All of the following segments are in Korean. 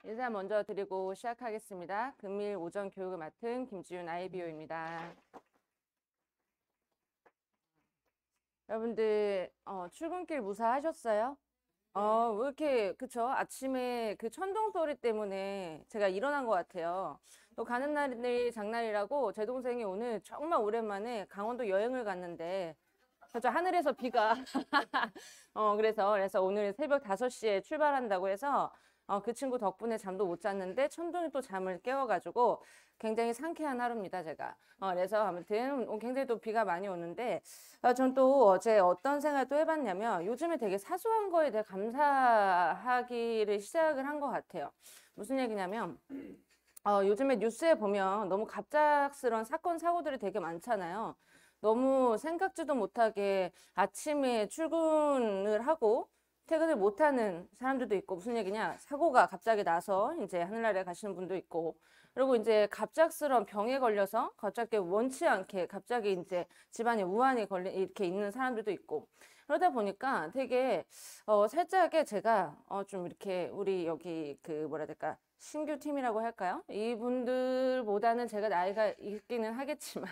인사 먼저 드리고 시작하겠습니다. 금일 오전 교육을 맡은 김지윤 IBO입니다. 여러분들 출근길 무사하셨어요? 왜 이렇게 그쵸? 아침에 그 천둥 소리 때문에 제가 일어난 것 같아요. 또 가는 날이 장날이라고 제 동생이 오늘 정말 오랜만에 강원도 여행을 갔는데 그죠? 하늘에서 비가 그래서 오늘 새벽 5시에 출발한다고 해서 그 친구 덕분에 잠도 못 잤는데 천둥이 또 잠을 깨워가지고 굉장히 상쾌한 하루입니다, 제가. 그래서 아무튼 굉장히 또 비가 많이 오는데 전 또 어제 어떤 생각을 또 해봤냐면 요즘에 되게 사소한 거에 대해 감사하기를 시작을 한 것 같아요. 무슨 얘기냐면 요즘에 뉴스에 보면 너무 갑작스러운 사건, 사고들이 되게 많잖아요. 너무 생각지도 못하게 아침에 출근을 하고 퇴근을 못하는 사람들도 있고, 무슨 얘기냐? 사고가 갑자기 나서 이제 하늘나라에 가시는 분도 있고, 그리고 이제 갑작스러운 병에 걸려서 갑자기 원치 않게 갑자기 이제 집안에 우환이 걸린 이렇게 있는 사람들도 있고, 그러다 보니까 되게 살짝에 제가 좀 이렇게 우리 여기 그 뭐라 해야 될까? 신규 팀이라고 할까요? 이분들보다는 제가 나이가 있기는 하겠지만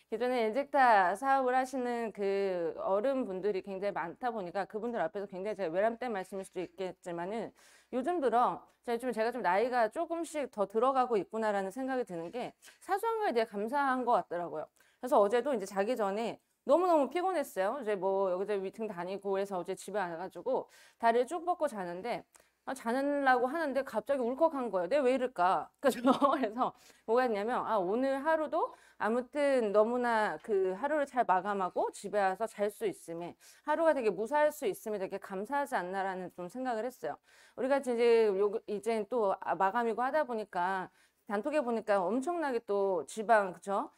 기존에 인젝타 사업을 하시는 그 어른분들이 굉장히 많다 보니까 그분들 앞에서 굉장히 제가 외람된 말씀일 수도 있겠지만은 요즘 들어 제가 좀 나이가 조금씩 더 들어가고 있구나라는 생각이 드는 게 사소한 거에 대해 감사한 것 같더라고요. 그래서 어제도 이제 자기 전에 너무너무 피곤했어요. 이제 뭐 여기저기 미팅 다니고 해서 어제 집에 와가지고 다리를 쭉 뻗고 자는데 자느라고 하는데 갑자기 울컥한 거예요. 내가 왜 이럴까? 그죠? 그래서 뭐가 있냐면 오늘 하루도 아무튼 너무나 그 하루를 잘 마감하고 집에 와서 잘 수 있음에 하루가 되게 무사할 수 있음에 되게 감사하지 않나라는 좀 생각을 했어요. 우리가 이제 또 마감이고 하다 보니까 단톡에 보니까 엄청나게 또 지방 그죠?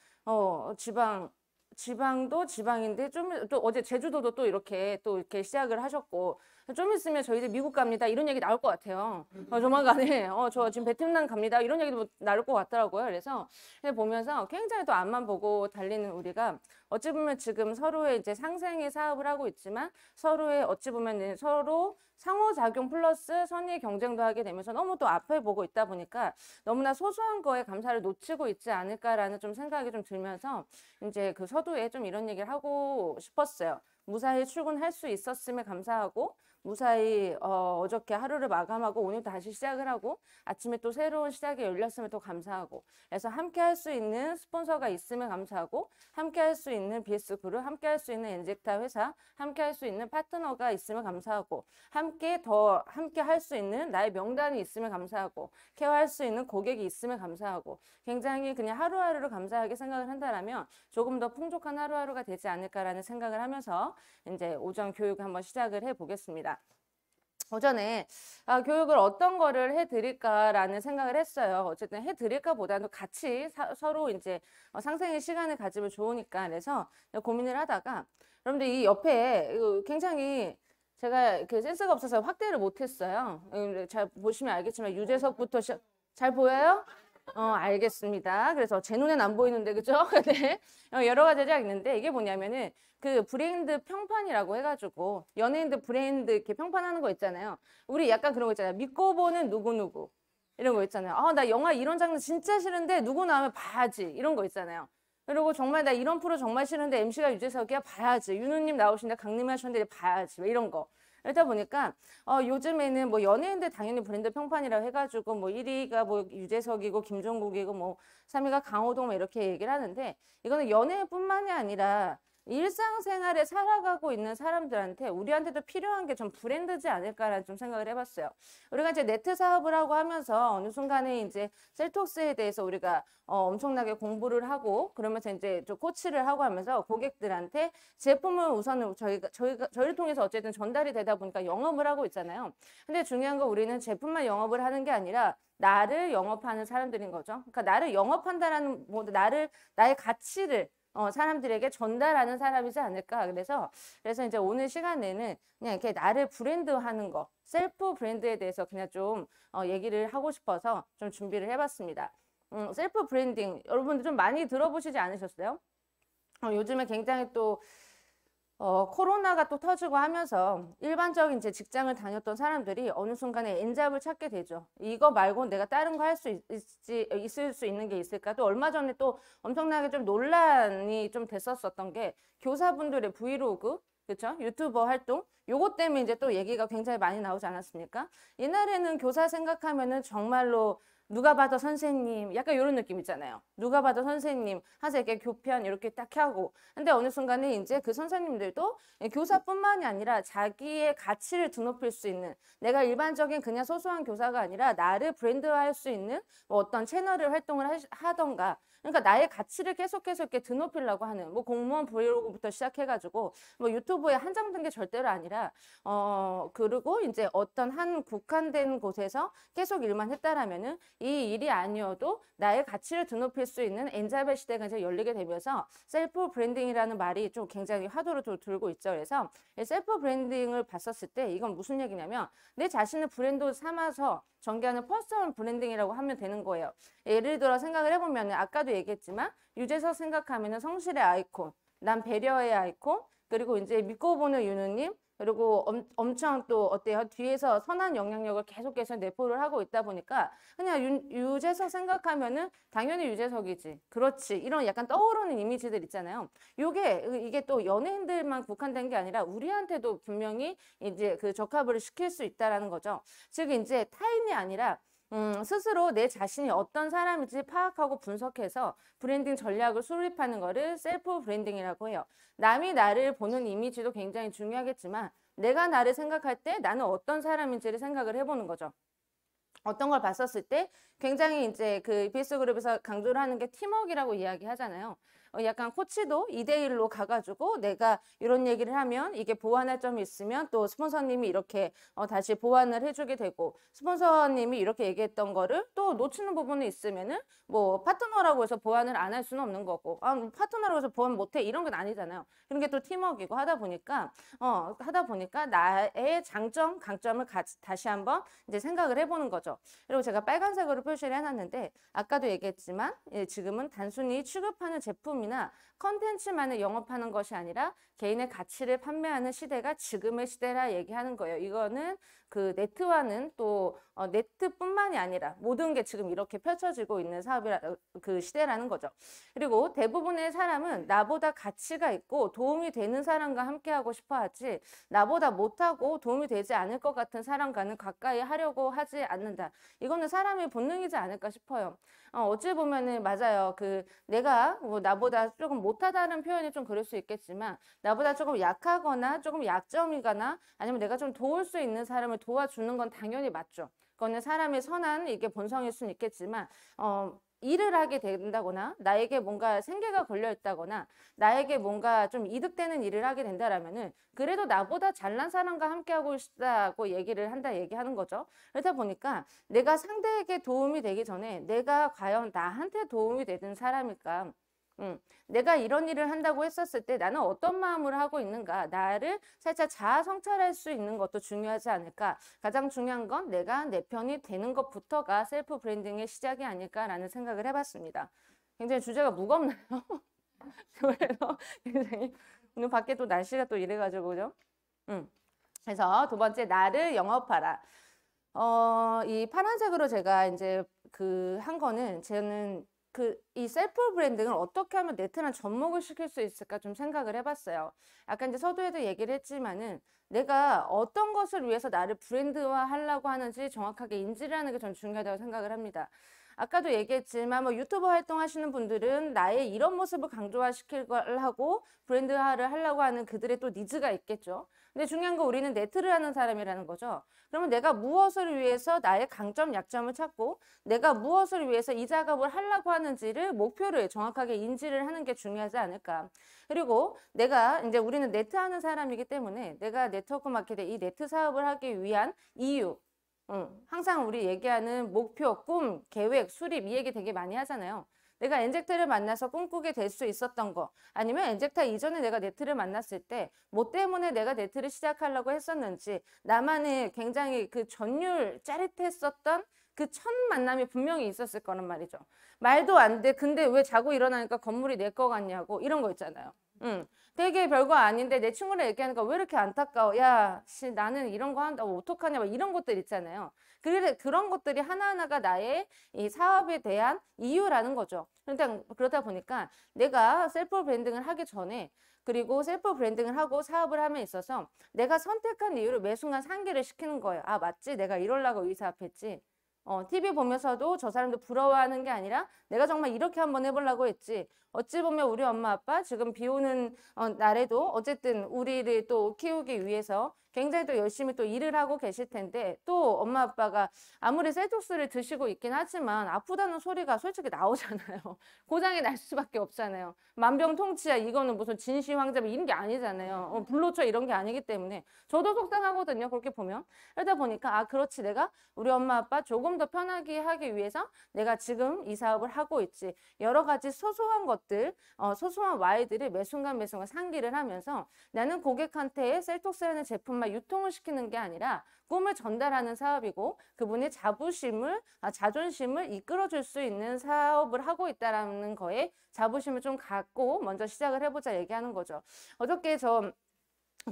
지방도 지방인데 좀 또 어제 제주도도 또 이렇게 시작을 하셨고 좀 있으면 저희들 미국 갑니다 이런 얘기 나올 것 같아요. 조만간에 저 지금 베트남 갑니다 이런 얘기도 나올 것 같더라고요. 그래서 보면서 굉장히 또 앞만 보고 달리는 우리가 어찌 보면 지금 서로의 이제 상생의 사업을 하고 있지만 서로의 어찌 보면 서로 상호작용 플러스 선의 경쟁도 하게 되면서 너무 또 앞을 보고 있다 보니까 너무나 소소한 거에 감사를 놓치고 있지 않을까라는 좀 생각이 좀 들면서 이제 그 서두에 좀 이런 얘기를 하고 싶었어요. 무사히 출근할 수 있었음에 감사하고 무사히 어저께 하루를 마감하고 오늘 다시 시작을 하고 아침에 또 새로운 시작이 열렸음에 또 감사하고 그래서 함께 할 수 있는 스폰서가 있음에 감사하고 함께 할 수 있는 BS 그룹, 함께 할 수 있는 엔젝타 회사, 함께 할 수 있는 파트너가 있음에 감사하고 함께 할 수 있는 나의 명단이 있음에 감사하고 케어할 수 있는 고객이 있음에 감사하고 굉장히 그냥 하루하루를 감사하게 생각을 한다라면 조금 더 풍족한 하루하루가 되지 않을까라는 생각을 하면서 이제 오전 교육 한번 시작을 해 보겠습니다. 오전에 교육을 어떤 거를 해드릴까라는 생각을 했어요. 어쨌든 해드릴까 보다는 같이 서로 이제 상생의 시간을 가지면 좋으니까 그래서 고민을 하다가 여러분들 이 옆에 굉장히 제가 그 센스가 없어서 확대를 못했어요. 잘 보시면 알겠지만 유재석부터 잘 보여요? 알겠습니다. 그래서 제 눈엔 안 보이는데, 그죠? 네. 여러 가지가 있는데, 이게 뭐냐면은, 그 브랜드 평판이라고 해가지고, 연예인들 브랜드 이렇게 평판하는 거 있잖아요. 우리 약간 그런 거 있잖아요. 믿고 보는 누구누구. 이런 거 있잖아요. 나 영화 이런 장르 진짜 싫은데, 누구 나오면 봐야지. 이런 거 있잖아요. 그리고 정말 나 이런 프로 정말 싫은데, MC가 유재석이야? 봐야지. 윤우님 나오신데, 강림이 하셨는데, 봐야지. 뭐 이런 거. 그러다 보니까 요즘에는 뭐 연예인들 당연히 브랜드 평판이라고 해가지고 뭐 1위가 뭐 유재석이고 김종국이고 뭐 3위가 강호동 뭐 이렇게 얘기를 하는데 이거는 연예인뿐만이 아니라 일상생활에 살아가고 있는 사람들한테 우리한테도 필요한 게 좀 브랜드지 않을까라는 좀 생각을 해봤어요. 우리가 이제 네트 사업을 하고 하면서 어느 순간에 이제 셀톡스에 대해서 우리가 엄청나게 공부를 하고 그러면서 이제 좀 코치를 하고 하면서 고객들한테 제품을 우선은 저희를 통해서 어쨌든 전달이 되다 보니까 영업을 하고 있잖아요. 근데 중요한 건 우리는 제품만 영업을 하는 게 아니라 나를 영업하는 사람들인 거죠. 그러니까 나를 영업한다라는 뭐 나의 가치를 사람들에게 전달하는 사람이지 않을까. 그래서 이제 오늘 시간에는 그냥 이렇게 나를 브랜드하는 거, 셀프 브랜드에 대해서 그냥 좀 얘기를 하고 싶어서 좀 준비를 해봤습니다. 셀프 브랜딩 여러분들 좀 많이 들어보시지 않으셨어요? 요즘에 굉장히 또 코로나가 또 터지고 하면서 일반적인 이제 직장을 다녔던 사람들이 어느 순간에 N잡을 찾게 되죠. 이거 말고 내가 다른 거 할 수 있을 수 있는 게 있을까? 또 얼마 전에 또 엄청나게 좀 논란이 좀 됐었던 게 교사분들의 브이로그, 그렇죠? 유튜버 활동 요것 때문에 이제 또 얘기가 굉장히 많이 나오지 않았습니까? 옛날에는 교사 생각하면은 정말로 누가 봐도 선생님 약간 이런 느낌 있잖아요. 누가 봐도 선생님 하서 이렇게 교편 이렇게 딱 하고 근데 어느 순간에 이제 그 선생님들도 교사뿐만이 아니라 자기의 가치를 드높일 수 있는 내가 일반적인 그냥 소소한 교사가 아니라 나를 브랜드화할 수 있는 뭐 어떤 채널을 활동을 하던가 그러니까 나의 가치를 계속해서 이렇게 드높이려고 하는 뭐 공무원 브이로그부터 시작해가지고 뭐 유튜브에 한정된 게 절대로 아니라 그리고 이제 어떤 한 국한된 곳에서 계속 일만 했다라면은 이 일이 아니어도 나의 가치를 드높일 수 있는 엔잡의 시대가 이제 열리게 되면서 셀프 브랜딩이라는 말이 좀 굉장히 화두로 들고 있죠. 그래서 셀프 브랜딩을 봤었을 때 이건 무슨 얘기냐면 내 자신을 브랜드 삼아서 전개하는 퍼스널 브랜딩이라고 하면 되는 거예요. 예를 들어 생각을 해보면 아까도 얘기했지만 유재석 생각하면 성실의 아이콘, 난 배려의 아이콘, 그리고 이제 믿고 보는 윤우님, 그리고 엄청 또 어때요? 뒤에서 선한 영향력을 계속해서 내포를 하고 있다 보니까 그냥 유재석 생각하면은 당연히 유재석이지. 그렇지. 이런 약간 떠오르는 이미지들 있잖아요. 이게 또 연예인들만 국한된 게 아니라 우리한테도 분명히 이제 그 적합을 시킬 수 있다라는 거죠. 즉 이제 타인이 아니라 스스로 내 자신이 어떤 사람인지 파악하고 분석해서 브랜딩 전략을 수립하는 거를 셀프 브랜딩이라고 해요. 남이 나를 보는 이미지도 굉장히 중요하겠지만 내가 나를 생각할 때 나는 어떤 사람인지를 생각을 해보는 거죠. 어떤 걸 봤었을 때 굉장히 이제 그 BS 그룹에서 강조를 하는 게 팀워크라고 이야기하잖아요. 약간 코치도 2대1로 가가지고 내가 이런 얘기를 하면 이게 보완할 점이 있으면 또 스폰서님이 이렇게 다시 보완을 해주게 되고 스폰서님이 이렇게 얘기했던 거를 또 놓치는 부분이 있으면은 뭐 파트너라고 해서 보완을 안 할 수는 없는 거고 뭐 파트너라고 해서 보완 못해 이런 건 아니잖아요. 그런 게 또 팀워크이고 하다 보니까 나의 장점, 강점을 다시 한번 이제 생각을 해보는 거죠. 그리고 제가 빨간색으로 표시를 해놨는데 아까도 얘기했지만 지금은 단순히 취급하는 제품이나 컨텐츠만을 영업하는 것이 아니라 개인의 가치를 판매하는 시대가 지금의 시대라 얘기하는 거예요. 이거는 그 네트와는 또 네트뿐만이 아니라 모든 게 지금 이렇게 펼쳐지고 있는 그 시대라는 거죠. 그리고 대부분의 사람은 나보다 가치가 있고 도움이 되는 사람과 함께 하고 싶어 하지 나보다 못하고 도움이 되지 않을 것 같은 사람과는 가까이 하려고 하지 않는다. 이거는 사람의 본능이지 않을까 싶어요. 어찌 보면은 맞아요. 내가 뭐 나보다 조금 못하다는 표현이 좀 그럴 수 있겠지만 나보다 조금 약하거나 조금 약점이거나 아니면 내가 좀 도울 수 있는 사람을 도와주는 건 당연히 맞죠. 그거는 사람의 선한 이게 본성일 수는 있겠지만 일을 하게 된다거나 나에게 뭔가 생계가 걸려 있다거나 나에게 뭔가 좀 이득되는 일을 하게 된다라면은 그래도 나보다 잘난 사람과 함께 하고 싶다고 얘기하는 거죠. 그러다 보니까 내가 상대에게 도움이 되기 전에 내가 과연 나한테 도움이 되는 사람일까? 내가 이런 일을 한다고 했었을 때 나는 어떤 마음으로 하고 있는가 나를 살짝 자아 성찰할 수 있는 것도 중요하지 않을까. 가장 중요한 건 내가 내 편이 되는 것부터가 셀프 브랜딩의 시작이 아닐까라는 생각을 해봤습니다. 굉장히 주제가 무겁나요? 그래서 굉장히 오늘 밖에 또 날씨가 또 이래가지고 그죠? 그래서 두 번째 나를 영업하라. 이 파란색으로 제가 이제 한 거는 저는 이 셀프 브랜딩을 어떻게 하면 네트랑 접목을 시킬 수 있을까 좀 생각을 해봤어요. 아까 이제 서두에도 얘기를 했지만은 내가 어떤 것을 위해서 나를 브랜드화 하려고 하는지 정확하게 인지를 하는 게 전 중요하다고 생각을 합니다. 아까도 얘기했지만 뭐 유튜버 활동하시는 분들은 나의 이런 모습을 강조화시킬 걸 하고 브랜드화를 하려고 하는 그들의 또 니즈가 있겠죠. 근데 중요한 건 우리는 네트를 하는 사람이라는 거죠. 그러면 내가 무엇을 위해서 나의 강점, 약점을 찾고 내가 무엇을 위해서 이 작업을 하려고 하는지를 목표를 정확하게 인지를 하는 게 중요하지 않을까. 그리고 내가 이제 우리는 네트 하는 사람이기 때문에 내가 네트워크 마케팅 이 네트 사업을 하기 위한 이유 항상 우리 얘기하는 목표, 꿈, 계획, 수립 이 얘기 되게 많이 하잖아요. 내가 엔젝트를 만나서 꿈꾸게 될 수 있었던 거 아니면 엔젝트 이전에 내가 네트를 만났을 때 뭐 때문에 내가 네트를 시작하려고 했었는지 나만의 굉장히 그 전율 짜릿했었던 그 첫 만남이 분명히 있었을 거란 말이죠. 말도 안 돼. 근데 왜 자고 일어나니까 건물이 내 거 같냐고 이런 거 있잖아요. 되게 별거 아닌데 내 친구랑 얘기하니까 왜 이렇게 안타까워? 야, 씨, 나는 이런 거 한다고 어떡하냐? 막 이런 것들 있잖아요. 그런 것들이 하나하나가 나의 이 사업에 대한 이유라는 거죠. 그러다 보니까 내가 셀프 브랜딩을 하기 전에 그리고 셀프 브랜딩을 하고 사업을 함에 있어서 내가 선택한 이유를 매 순간 상기를 시키는 거예요. 아, 맞지? 내가 이러려고 이 사업했지. TV 보면서도 저 사람들 부러워하는 게 아니라 내가 정말 이렇게 한번 해보려고 했지. 어찌 보면 우리 엄마 아빠 지금 비 오는 날에도 어쨌든 우리를 또 키우기 위해서 굉장히 또 열심히 또 일을 하고 계실 텐데 또 엄마 아빠가 아무리 셀톡스를 드시고 있긴 하지만 아프다는 소리가 솔직히 나오잖아요. 고장이 날 수밖에 없잖아요. 만병통치야 이거는 무슨 진시황잡 이런 게 아니잖아요. 불로초 이런 게 아니기 때문에 저도 속상하거든요. 그렇게 보면. 그러다 보니까 아 그렇지 내가 우리 엄마 아빠 조금 더 편하게 하기 위해서 내가 지금 이 사업을 하고 있지. 여러 가지 소소한 것들, 소소한 와이들을 매 순간 상기를 하면서 나는 고객한테 셀톡스라는 제품만 유통을 시키는 게 아니라 꿈을 전달하는 사업이고 그분의 자존심을 이끌어줄 수 있는 사업을 하고 있다는 거에 자부심을 좀 갖고 먼저 시작을 해보자 얘기하는 거죠. 어저께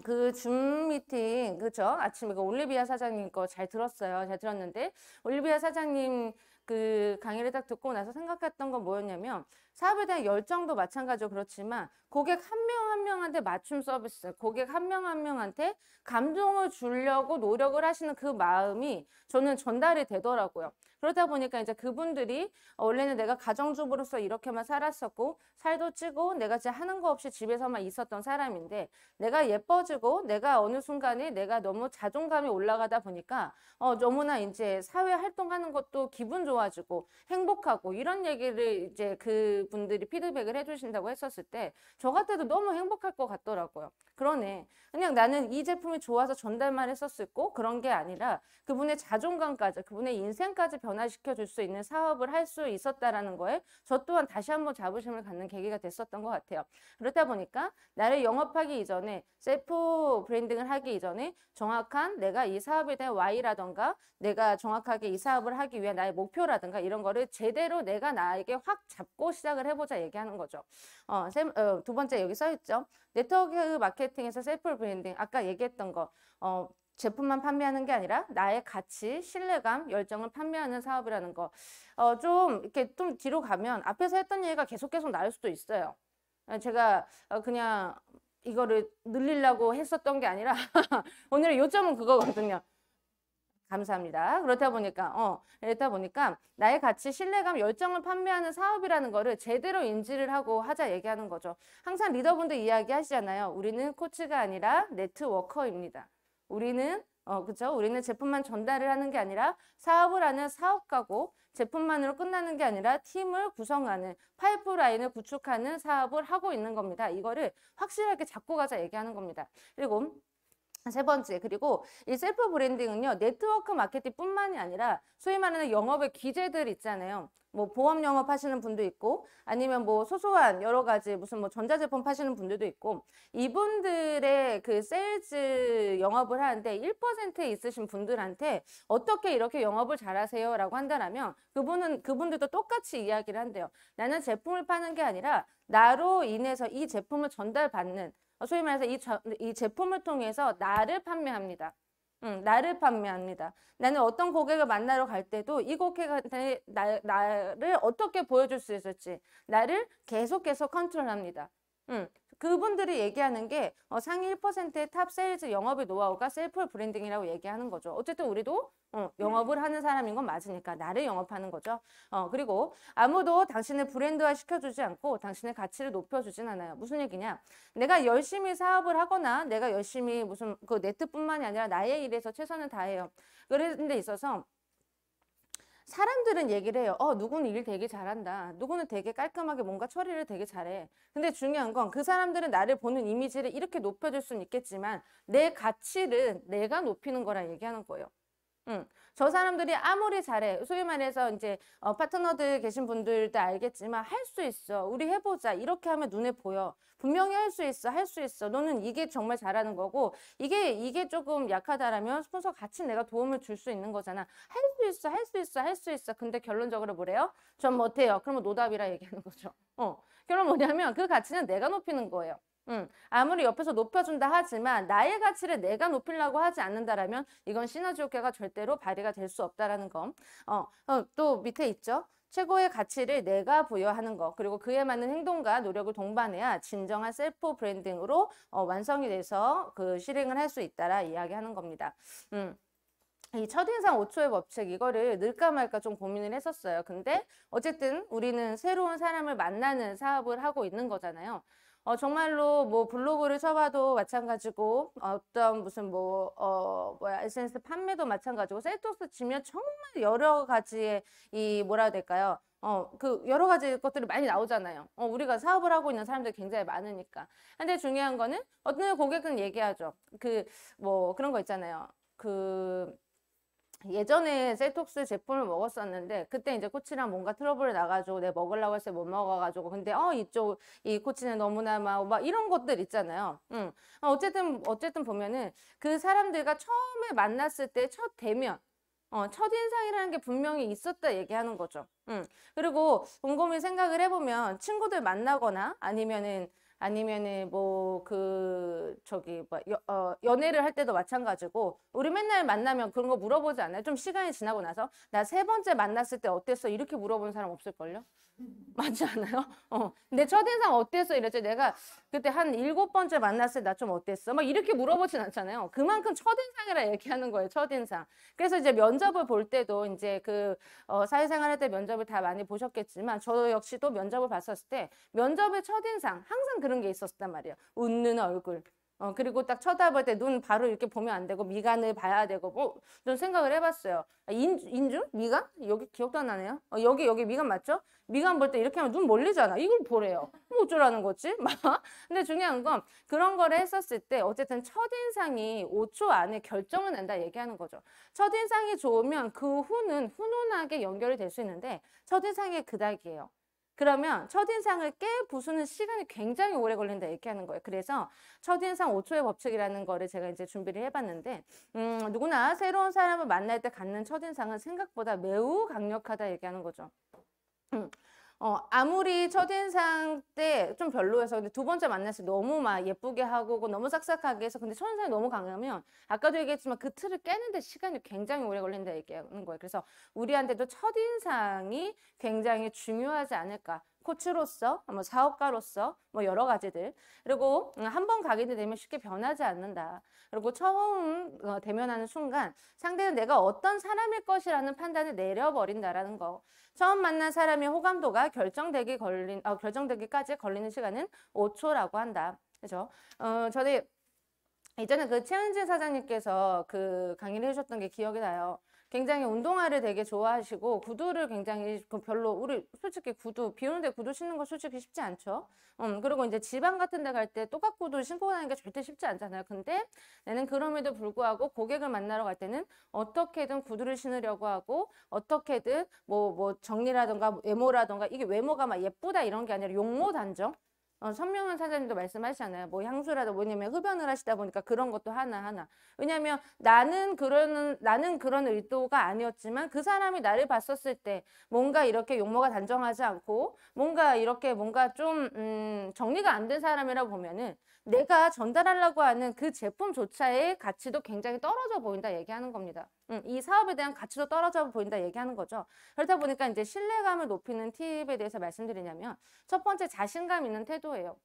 그 줌 미팅 그죠? 아침에 그 올리비아 사장님 거 잘 들었어요. 잘 들었는데 올리비아 사장님 그 강의를 딱 듣고 나서 생각했던 건 뭐였냐면 사업에 대한 열정도 마찬가지로 그렇지만 고객 한 명 한 명한테 맞춤 서비스, 고객 한 명 한 명한테 감동을 주려고 노력을 하시는 그 마음이 저는 전달이 되더라고요. 그러다 보니까 이제 그분들이 원래는 내가 가정주부로서 이렇게만 살았었고 살도 찌고 내가 진짜 하는 거 없이 집에서만 있었던 사람인데 내가 예뻐지고 내가 어느 순간에 내가 너무 자존감이 올라가다 보니까 너무나 이제 사회 활동하는 것도 기분 좋아지고 행복하고 이런 얘기를 이제 그분들이 피드백을 해주신다고 했었을 때 저 같아도 너무 행복할 것 같더라고요. 그러네. 그냥 나는 이 제품이 좋아서 전달만 했었을 거 그런 게 아니라 그분의 자존감까지 그분의 인생까지 변화시켜 줄 수 있는 사업을 할 수 있었다라는 거에 저 또한 다시 한번 자부심을 갖는 계기가 됐었던 것 같아요. 그렇다 보니까 나를 영업하기 이전에 셀프 브랜딩을 하기 이전에 정확한 내가 이 사업에 대한 Y라던가 내가 정확하게 이 사업을 하기 위한 나의 목표라든가 이런 거를 제대로 내가 나에게 확 잡고 시작을 해보자 얘기하는 거죠. 두 번째 여기 써있죠. 네트워크 마케팅에서 셀프 브랜딩 아까 얘기했던 거 제품만 판매하는 게 아니라 나의 가치, 신뢰감, 열정을 판매하는 사업이라는 거. 좀 이렇게 좀 뒤로 가면 앞에서 했던 얘기가 계속 나올 수도 있어요. 제가 그냥 이거를 늘리려고 했었던 게 아니라 오늘의 요점은 그거거든요. 감사합니다. 그렇다 보니까 나의 가치, 신뢰감, 열정을 판매하는 사업이라는 거를 제대로 인지를 하고 하자 얘기하는 거죠. 항상 리더분들 이야기하시잖아요. 우리는 코치가 아니라 네트워커입니다. 그쵸? 우리는 제품만 전달을 하는 게 아니라 사업을 하는 사업가고 제품만으로 끝나는 게 아니라 팀을 구성하는 파이프라인을 구축하는 사업을 하고 있는 겁니다. 이거를 확실하게 잡고 가자 얘기하는 겁니다. 그리고 세 번째, 그리고 이 셀프 브랜딩은요, 네트워크 마케팅뿐만이 아니라 소위 말하는 영업의 기제들 있잖아요. 뭐 보험 영업 하시는 분도 있고 아니면 뭐 소소한 여러 가지 무슨 뭐 전자제품 파시는 분들도 있고 이분들의 그 세일즈 영업을 하는데 1%에 있으신 분들한테 어떻게 이렇게 영업을 잘하세요? 라고 한다면 그분들도 똑같이 이야기를 한대요. 나는 제품을 파는 게 아니라 나로 인해서 이 제품을 전달받는 소위 말해서 이 제품을 통해서 나를 판매합니다. 나를 판매합니다. 나는 어떤 고객을 만나러 갈 때도 이 고객한테 나를 어떻게 보여줄 수 있을지 나를 계속 컨트롤합니다. 그분들이 얘기하는 게 상위 1%의 탑 세일즈 영업의 노하우가 셀프 브랜딩이라고 얘기하는 거죠. 어쨌든 우리도 영업을 하는 사람인 건 맞으니까 나를 영업하는 거죠. 그리고 아무도 당신을 브랜드화 시켜주지 않고 당신의 가치를 높여주진 않아요. 무슨 얘기냐? 내가 열심히 사업을 하거나 내가 열심히 무슨 그 네트뿐만이 아니라 나의 일에서 최선을 다해요. 그런 데 있어서 사람들은 얘기를 해요. 누구는 일 되게 잘한다. 누구는 되게 깔끔하게 뭔가 처리를 되게 잘해. 근데 중요한 건 그 사람들은 나를 보는 이미지를 이렇게 높여줄 수는 있겠지만 내 가치를 내가 높이는 거라 얘기하는 거예요. 저 사람들이 아무리 잘해 소위 말해서 이제 파트너들 계신 분들도 알겠지만 할 수 있어 우리 해보자 이렇게 하면 눈에 보여 분명히 할 수 있어 너는 이게 정말 잘하는 거고 이게 조금 약하다라면 스폰서 같이 내가 도움을 줄 수 있는 거잖아 할 수 있어 근데 결론적으로 뭐래요? 전 못해요. 그러면 노답이라 얘기하는 거죠. 결론 뭐냐면 그 가치는 내가 높이는 거예요. 아무리 옆에서 높여준다 하지만 나의 가치를 내가 높이려고 하지 않는다라면 이건 시너지 효과가 절대로 발휘가 될 수 없다라는 거. 또 밑에 있죠. 최고의 가치를 내가 부여하는 것, 그리고 그에 맞는 행동과 노력을 동반해야 진정한 셀프 브랜딩으로 완성이 돼서 그 실행을 할 수 있다라 이야기하는 겁니다. 이 첫인상 5초의 법칙 이거를 넣을까 말까 좀 고민을 했었어요. 근데 어쨌든 우리는 새로운 사람을 만나는 사업을 하고 있는 거잖아요. 정말로 뭐 블로그를 쳐봐도 마찬가지고 어떤 무슨 SNS 판매도 마찬가지고 셀톡스 치면 정말 여러 가지의 이 뭐라 해야 될까요? 그 여러 가지 것들이 많이 나오잖아요. 우리가 사업을 하고 있는 사람들이 굉장히 많으니까. 근데 중요한 거는 어떤 고객은 얘기하죠. 그런 거 있잖아요. 예전에 셀톡스 제품을 먹었었는데 그때 이제 코치랑 뭔가 트러블이 나가지고 내가 먹으려고 했을 때 못 먹어가지고 근데 이 코치는 너무나 막 이런 것들 있잖아요. 어쨌든 보면은 그 사람들과 처음에 만났을 때 첫 대면 첫인상이라는 게 분명히 있었다 얘기하는 거죠. 그리고 곰곰이 생각을 해보면 친구들 만나거나 아니면은 연애를 할 때도 마찬가지고 우리 맨날 만나면 그런 거 물어보지 않아요? 좀 시간이 지나고 나서 나 세 번째 만났을 때 어땠어? 이렇게 물어보는 사람 없을걸요? 맞지 않아요? 내 첫인상 어땠어? 이랬지. 내가 그때 한 7번째 만났을 때 나 좀 어땠어? 막 이렇게 물어보진 않잖아요. 그만큼 첫인상이라 얘기하는 거예요. 첫인상. 그래서 이제 면접을 볼 때도 이제 사회생활 할 때 면접을 다 많이 보셨겠지만 저 역시도 면접을 봤었을 때 면접의 첫인상 항상 그런 게 있었단 말이에요. 웃는 얼굴. 그리고 딱 쳐다볼 때 눈 바로 이렇게 보면 안 되고 미간을 봐야 되고 좀 생각을 해봤어요. 인중? 미간? 여기 기억도 안 나네요. 여기 미간 맞죠? 미간 볼 때 이렇게 하면 눈 멀리잖아. 이걸 보래요. 뭐 어쩌라는 거지? 막. 근데 중요한 건 그런 거를 했었을 때 어쨌든 첫인상이 5초 안에 결정을 낸다 얘기하는 거죠. 첫인상이 좋으면 그 후는 훈훈하게 연결이 될 수 있는데 첫인상이 그닥이에요. 그러면 첫인상을 깨부수는 시간이 굉장히 오래 걸린다 얘기하는 거예요. 그래서 첫인상 5초의 법칙이라는 거를 제가 이제 준비를 해봤는데 누구나 새로운 사람을 만날 때 갖는 첫인상은 생각보다 매우 강력하다 얘기하는 거죠. 아무리 첫인상 때 좀 별로여서 근데 두 번째 만났을 때 너무 막 예쁘게 하고 너무 싹싹하게 해서 근데 첫인상이 너무 강하면 아까도 얘기했지만 그 틀을 깨는데 시간이 굉장히 오래 걸린다 얘기하는 거예요. 그래서 우리한테도 첫인상이 굉장히 중요하지 않을까. 코치로서, 사업가로서, 여러 가지들. 그리고 한 번 가게 되면 쉽게 변하지 않는다. 그리고 처음 대면하는 순간 상대는 내가 어떤 사람일 것이라는 판단을 내려버린다라는 거. 처음 만난 사람의 호감도가 결정되기까지 걸리는 시간은 5초라고 한다. 그죠? 저는 예전에 최은진 사장님께서 강의를 해주셨던 게 기억이 나요. 굉장히 운동화를 되게 좋아하시고 구두를 굉장히 우리 솔직히 비 오는데 구두 신는 거 솔직히 쉽지 않죠. 그리고 이제 지방 같은 데 갈 때 또각구두 신고 다니는 게 절대 쉽지 않잖아요. 근데 나는 그럼에도 불구하고 고객을 만나러 갈 때는 어떻게든 구두를 신으려고 하고 어떻게든 정리라던가 외모라던가 이게 외모가 막 예쁘다 이런 게 아니라 용모 단정. 선명한 사장님도 말씀하시잖아요. 향수라도 뭐냐면 흡연을 하시다 보니까 그런 것도 하나하나. 왜냐하면 나는 그런 의도가 아니었지만 그 사람이 나를 봤었을 때 뭔가 이렇게 용모가 단정하지 않고 뭔가 좀 정리가 안 된 사람이라고 보면은 내가 전달하려고 하는 그 제품조차의 가치도 굉장히 떨어져 보인다 얘기하는 겁니다. 이 사업에 대한 가치도 떨어져 보인다 얘기하는 거죠. 그렇다 보니까 이제 신뢰감을 높이는 팁에 대해서 말씀드리냐면 첫 번째 자신감 있는 태도예요.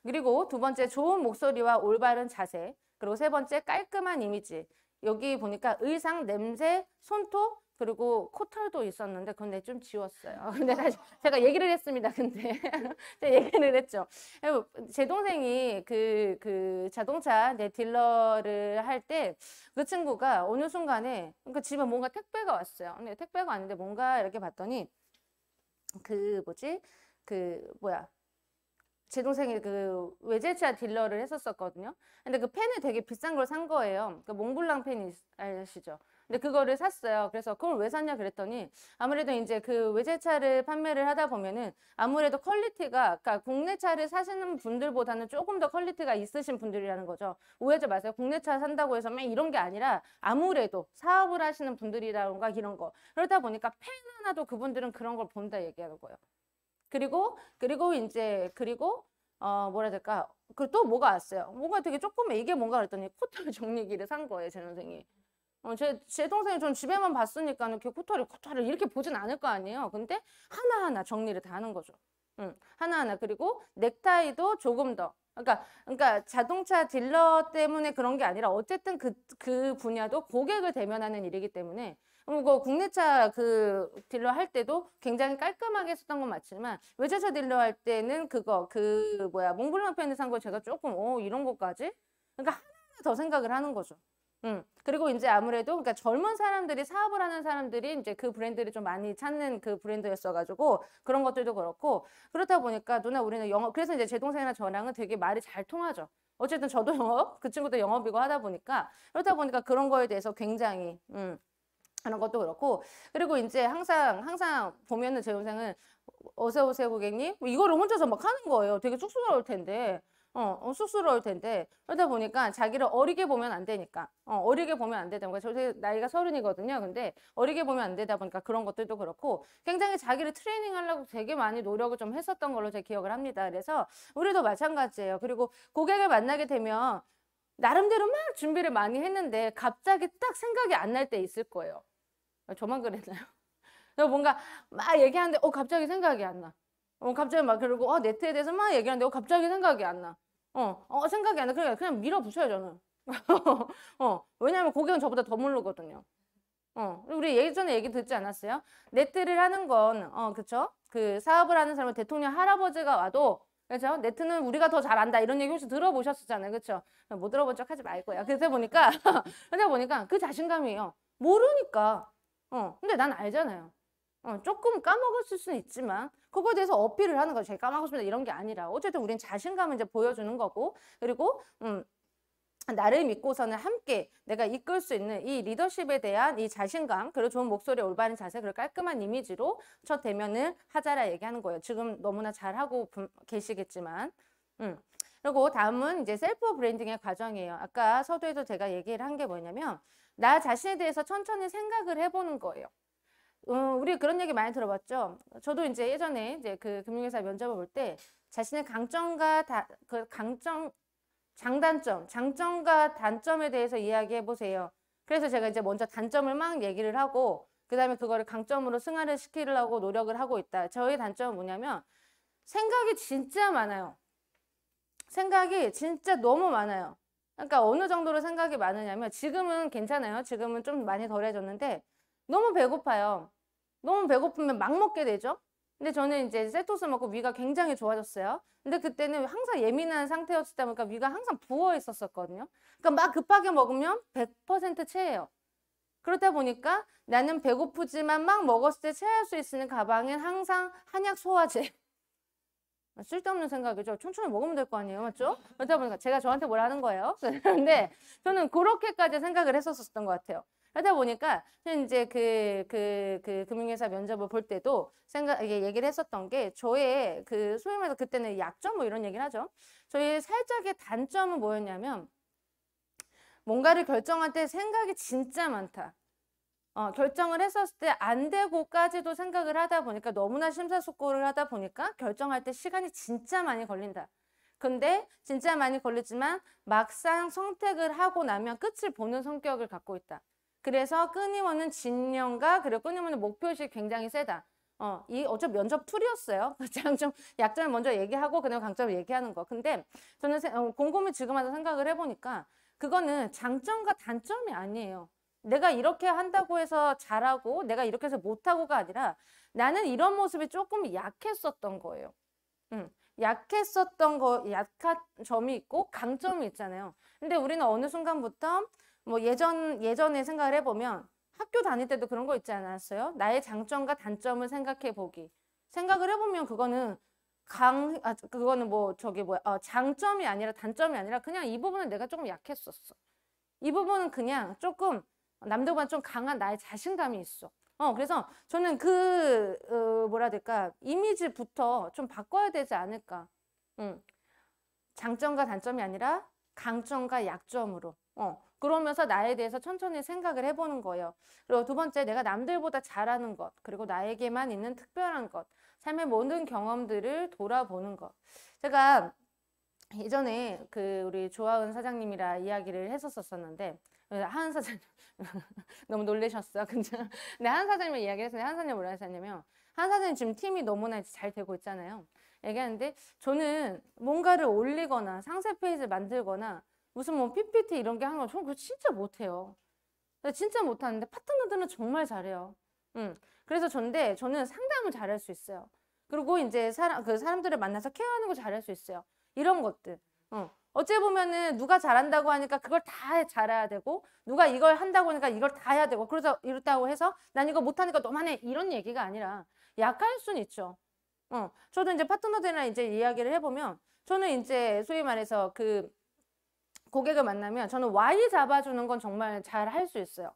그리고 두 번째 좋은 목소리와 올바른 자세. 그리고 세 번째 깔끔한 이미지. 여기 보니까 의상, 냄새, 손톱, 그리고 코털도 있었는데 근데 좀 지웠어요. 근데 사실 제가 얘기를 했습니다. 근데 제가 얘기를 했죠. 제 동생이 자동차 딜러를 할 때 그 친구가 어느 순간에 집에 뭔가 택배가 왔어요. 근데 택배가 왔는데 뭔가 이렇게 봤더니 제 동생이 외제차 딜러를 했었거든요. 근데 그 펜을 되게 비싼 걸 산 거예요. 몽블랑 펜 아시죠? 근데 그거를 샀어요. 그래서 그걸 왜 샀냐 그랬더니 아무래도 이제 외제차를 판매를 하다 보면은 아무래도 퀄리티가 그러니까 국내 차를 사시는 분들보다는 조금 더 퀄리티가 있으신 분들이라는 거죠. 오해하지 마세요. 국내 차 산다고 해서 맨 이런 게 아니라 아무래도 사업을 하시는 분들이라던가 이런 거. 그러다 보니까 펜 하나도 그분들은 그런 걸 본다 얘기하는 거예요. 그리고 뭐라 해야 될까? 그 또 뭐가 왔어요? 뭔가 되게 조금 이게 뭔가 그랬더니 코털 정리기를 산 거예요, 제 동생이. 제 동생이 전 집에만 봤으니까 이렇게 코털을 이렇게 보진 않을 거 아니에요. 근데 하나하나 정리를 다 하는 거죠. 하나하나. 그리고 넥타이도 조금 더. 그러니까 자동차 딜러 때문에 그런 게 아니라 어쨌든 그 분야도 고객을 대면하는 일이기 때문에 그 국내차 그 딜러 할 때도 굉장히 깔끔하게 했었던 건 맞지만 외제차 딜러 할 때는 몽블랑 펜을 산 거 제가 조금 이런 것까지? 그러니까 하나 더 생각을 하는 거죠. 그리고 이제 아무래도 그러니까 젊은 사람들이 사업을 하는 사람들이 이제 그 브랜드를 좀 많이 찾는 그 브랜드였어가지고 그런 것들도 그렇고 그렇다 보니까 누나 우리는 영업 그래서 이제 제 동생이랑 저랑은 되게 말이 잘 통하죠. 어쨌든 저도 영업, 그 친구도 영업이고 하다 보니까 그렇다 보니까 그런 거에 대해서 굉장히 하는 것도 그렇고 그리고 이제 항상 보면은 제 동생은 어서 오세요 고객님 이거를 혼자서 막 하는 거예요. 되게 쑥스러울 텐데. 쑥스러울 텐데 그러다 보니까 자기를 어리게 보면 안 되니까 어리게 보면 안 되다 보니까 저 나이가 30이거든요. 근데 어리게 보면 안 되다 보니까 그런 것들도 그렇고 굉장히 자기를 트레이닝하려고 되게 많이 노력을 좀 했었던 걸로 제가 기억을 합니다. 그래서 우리도 마찬가지예요. 그리고 고객을 만나게 되면 나름대로 막 준비를 많이 했는데 갑자기 딱 생각이 안 날 때 있을 거예요. 저만 그랬나요? 뭔가 막 얘기하는데 갑자기 생각이 안 나. 갑자기 막 그러고 네트에 대해서 막 얘기하는데 갑자기 생각이 안 나. 생각이 안 나. 그냥 밀어붙여요 저는. 왜냐하면 고객은 저보다 더 모르거든요. 우리 예전에 얘기 듣지 않았어요? 네트를 하는 건 그쵸? 그 사업을 하는 사람은 대통령 할아버지가 와도 그렇죠? 네트는 우리가 더 잘 안다 이런 얘기 혹시 들어보셨었잖아요. 그렇죠? 못 들어본 척 하지 말고요. 그러다 보니까 그 자신감이에요. 모르니까. 근데 난 알잖아요. 조금 까먹었을 수는 있지만 그거에 대해서 어필을 하는 거죠. 제가 까먹었습니다 이런 게 아니라 어쨌든 우린 자신감을 이제 보여주는 거고 그리고 나를 믿고서는 함께 내가 이끌 수 있는 이 리더십에 대한 이 자신감 그리고 좋은 목소리 올바른 자세 그리고 깔끔한 이미지로 첫 대면을 하자라 얘기하는 거예요. 지금 너무나 잘하고 계시겠지만 그리고 다음은 이제 셀프 브랜딩의 과정이에요. 아까 서두에도 제가 얘기를 한 게 뭐냐면 나 자신에 대해서 천천히 생각을 해보는 거예요. 우리 그런 얘기 많이 들어봤죠. 저도 이제 예전에 이제 그 금융회사 면접을 볼 때 자신의 장점과 장점과 단점에 대해서 이야기해 보세요. 그래서 제가 이제 먼저 단점을 막 얘기를 하고 그 다음에 그거를 강점으로 승화를 시키려고 노력을 하고 있다. 저의 단점은 뭐냐면 생각이 진짜 많아요. 생각이 진짜 너무 많아요. 그러니까 어느 정도로 생각이 많으냐면 지금은 괜찮아요. 지금은 좀 많이 덜해졌는데 너무 배고파요. 너무 배고프면 막 먹게 되죠. 근데 저는 이제 셀토스 먹고 위가 굉장히 좋아졌어요. 근데 그때는 항상 예민한 상태였다 보니까 위가 항상 부어 있었거든요. 그러니까 막 급하게 먹으면 100% 체해요. 그렇다 보니까 나는 배고프지만 막 먹었을 때 체할 수 있는 가방엔 항상 한약 소화제. 쓸데없는 생각이죠. 천천히 먹으면 될 거 아니에요. 맞죠? 그러다 보니까 제가 저한테 뭘 하는 거예요. 근데 저는 그렇게까지 생각을 했었던 것 같아요. 그러다 보니까 이제 그 금융회사 면접을 볼 때도 얘기를 했었던 게 저의 그 소위 말해서 그때는 약점 뭐 이런 얘기를 하죠. 저의 살짝의 단점은 뭐였냐면 뭔가를 결정할 때 생각이 진짜 많다. 결정을 했었을 때 안 되고까지도 생각을 하다 보니까 너무나 심사숙고를 하다 보니까 결정할 때 시간이 진짜 많이 걸린다. 근데 진짜 많이 걸리지만 막상 선택을 하고 나면 끝을 보는 성격을 갖고 있다. 그래서 끊임없는 진념과 그리고 끊임없는 목표의식이 굉장히 세다. 어차피 면접 툴이었어요. 장점, 약점을 먼저 얘기하고 그다음에 강점을 얘기하는 거. 근데 저는 곰곰이 지금 와서 생각을 해보니까 그거는 장점과 단점이 아니에요. 내가 이렇게 한다고 해서 잘하고 내가 이렇게 해서 못하고가 아니라 나는 이런 모습이 조금 약했었던 거예요. 약한 점이 있고 강점이 있잖아요. 근데 우리는 어느 순간부터 뭐 예전에 생각을 해보면 학교 다닐 때도 그런 거 있지 않았어요? 나의 장점과 단점을 생각해 보기. 생각을 해보면 그거는 장점이 아니라 단점이 아니라 그냥 이 부분은 내가 조금 약했었어. 이 부분은 그냥 조금 남들보다 좀 강한 나의 자신감이 있어. 그래서 저는 뭐라 해야 될까, 이미지부터 좀 바꿔야 되지 않을까. 장점과 단점이 아니라 강점과 약점으로. 그러면서 나에 대해서 천천히 생각을 해보는 거예요. 그리고 두 번째, 내가 남들보다 잘하는 것, 그리고 나에게만 있는 특별한 것, 삶의 모든 경험들을 돌아보는 것. 제가 예전에 그 우리 조하은 사장님이랑 이야기를 했었었는데 하은 사장님 너무 놀라셨어. 근데 하은 사장님이랑 이야기를 했는데 하은 사장님 뭐라 했었냐면 하은 사장님 지금 팀이 너무나 잘 되고 있잖아요. 얘기하는데 저는 뭔가를 올리거나 상세 페이지를 만들거나 무슨 뭐 PPT 이런 게 하는 거 저는 그거 진짜 못해요. 진짜 못하는데 파트너들은 정말 잘해요. 그래서 저는 상담을 잘할 수 있어요. 그리고 이제 그 사람들을 만나서 케어하는 거 잘할 수 있어요. 이런 것들. 어찌 보면은 누가 잘한다고 하니까 그걸 다 잘해야 되고 누가 이걸 한다고 하니까 이걸 다 해야 되고 그래서 이렇다고 해서 난 이거 못하니까 너만 해 이런 얘기가 아니라 약할 수는 있죠. 저도 이제 파트너들이랑 이제 이야기를 해보면 저는 이제 소위 말해서 그 고객을 만나면 저는 Y 잡아주는 건 정말 잘 할 수 있어요.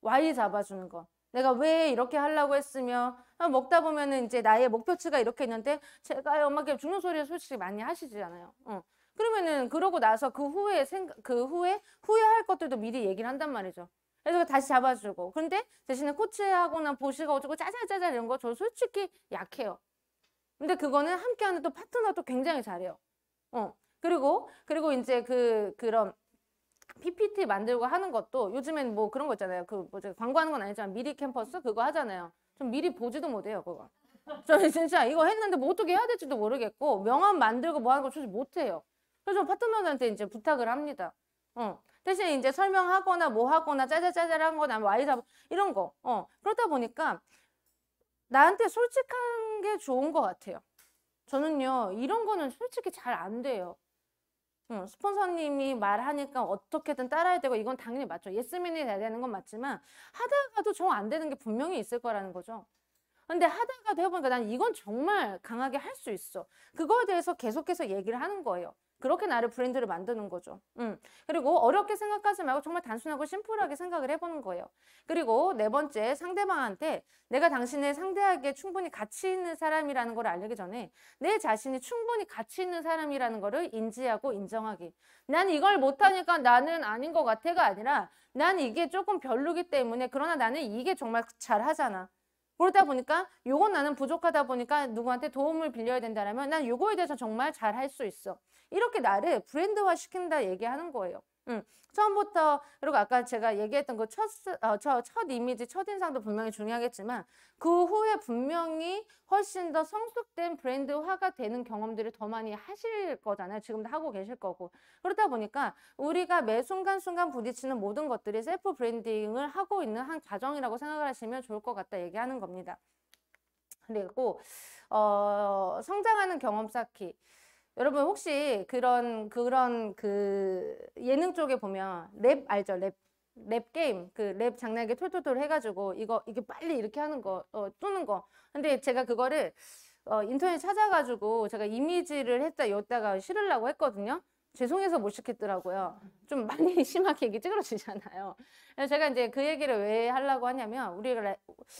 Y 잡아주는 거. 내가 왜 이렇게 하려고 했으며 먹다 보면은 이제 나의 목표치가 이렇게 있는데 제가 엄마께 죽는 소리 솔직히 많이 하시잖아요. 그러면은 그러고 나서 그 후에 후회할 것들도 미리 얘기를 한단 말이죠. 그래서 다시 잡아주고. 근데 대신에 코치하거나 보시가 어쩌고 짜잘짜잘 이런 거 저 솔직히 약해요. 근데 그거는 함께하는 또 파트너도 굉장히 잘해요. 그리고 이제 그런 PPT 만들고 하는 것도 요즘엔 뭐 그런 거 있잖아요. 그 뭐지 광고하는 건 아니지만 미리 캠퍼스 그거 하잖아요. 좀 미리 보지도 못해요, 그거. 저는 진짜 이거 했는데 뭐 어떻게 해야 될지도 모르겠고 명함 만들고 뭐 하는 거 솔직히 못해요. 그래서 파트너들한테 이제 부탁을 합니다. 대신에 이제 설명하거나 뭐 하거나 짜잘짜잘한 거나 뭐 아이잡 이런 거. 그러다 보니까 나한테 솔직한 게 좋은 것 같아요. 저는요 이런 거는 솔직히 잘 안 돼요. 스폰서님이 말하니까 어떻게든 따라야 되고 이건 당연히 맞죠. 예스맨이 돼야 되는 건 맞지만 하다가도 정 안 되는 게 분명히 있을 거라는 거죠. 근데 하다가도 해보니까 난 이건 정말 강하게 할 수 있어. 그거에 대해서 계속해서 얘기를 하는 거예요. 그렇게 나를 브랜드를 만드는 거죠. 그리고 어렵게 생각하지 말고 정말 단순하고 심플하게 생각을 해보는 거예요. 그리고 네 번째, 상대방한테 내가 당신을 상대하기에 충분히 가치 있는 사람이라는 걸 알기 전에 내 자신이 충분히 가치 있는 사람이라는 거를 인지하고 인정하기. 난 이걸 못하니까 나는 아닌 것 같아가 아니라 난 이게 조금 별로기 때문에 그러나 나는 이게 정말 잘하잖아. 그러다 보니까 요건 나는 부족하다 보니까 누구한테 도움을 빌려야 된다면 난 요거에 대해서 정말 잘 할 수 있어. 이렇게 나를 브랜드화 시킨다 얘기하는 거예요. 처음부터 그리고 아까 제가 얘기했던 그 첫 이미지, 첫인상도 분명히 중요하겠지만 그 후에 분명히 훨씬 더 성숙된 브랜드화가 되는 경험들을 더 많이 하실 거잖아요. 지금도 하고 계실 거고. 그렇다 보니까 우리가 매 순간순간 부딪히는 모든 것들이 셀프 브랜딩을 하고 있는 한 과정이라고 생각을 하시면 좋을 것 같다 얘기하는 겁니다. 그리고 성장하는 경험 쌓기. 여러분 혹시 그런 그 예능 쪽에 보면 랩 알죠? 랩 게임 그 랩 장난기 톨톨톨 해가지고 이게 빨리 이렇게 하는 거 뜨는 거. 근데 제가 그거를 인터넷 찾아가지고 제가 이미지를 여기다가 실으려고 했거든요. 죄송해서 못 시켰더라고요. 좀 많이 심하게 이게 찌그러지잖아요. 그래서 제가 이제 그 얘기를 왜 하려고 하냐면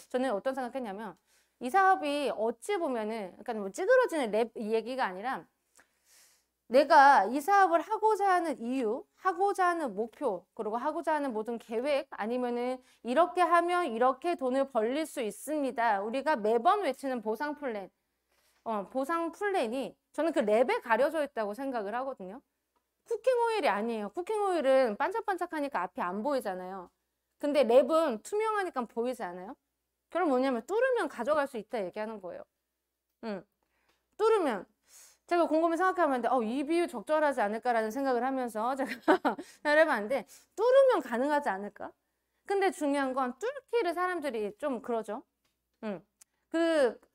저는 어떤 생각했냐면 이 사업이 어찌 보면은 그러니까 뭐 찌그러지는 랩 이 얘기가 아니라 내가 이 사업을 하고자 하는 이유, 하고자 하는 목표, 그리고 하고자 하는 모든 계획, 아니면은 이렇게 하면 이렇게 돈을 벌릴 수 있습니다. 우리가 매번 외치는 보상 플랜. 보상 플랜이 저는 그 랩에 가려져 있다고 생각을 하거든요. 쿠킹 오일이 아니에요. 쿠킹 오일은 반짝반짝하니까 앞이 안 보이잖아요. 근데 랩은 투명하니까 보이지 않아요? 그럼 뭐냐면 뚫으면 가져갈 수 있다 얘기하는 거예요. 뚫으면. 제가 곰곰이 생각하면 이 비유 적절하지 않을까라는 생각을 하면서 제가 해봤는데 뚫으면 가능하지 않을까? 근데 중요한 건 뚫기를 사람들이 좀 그러죠.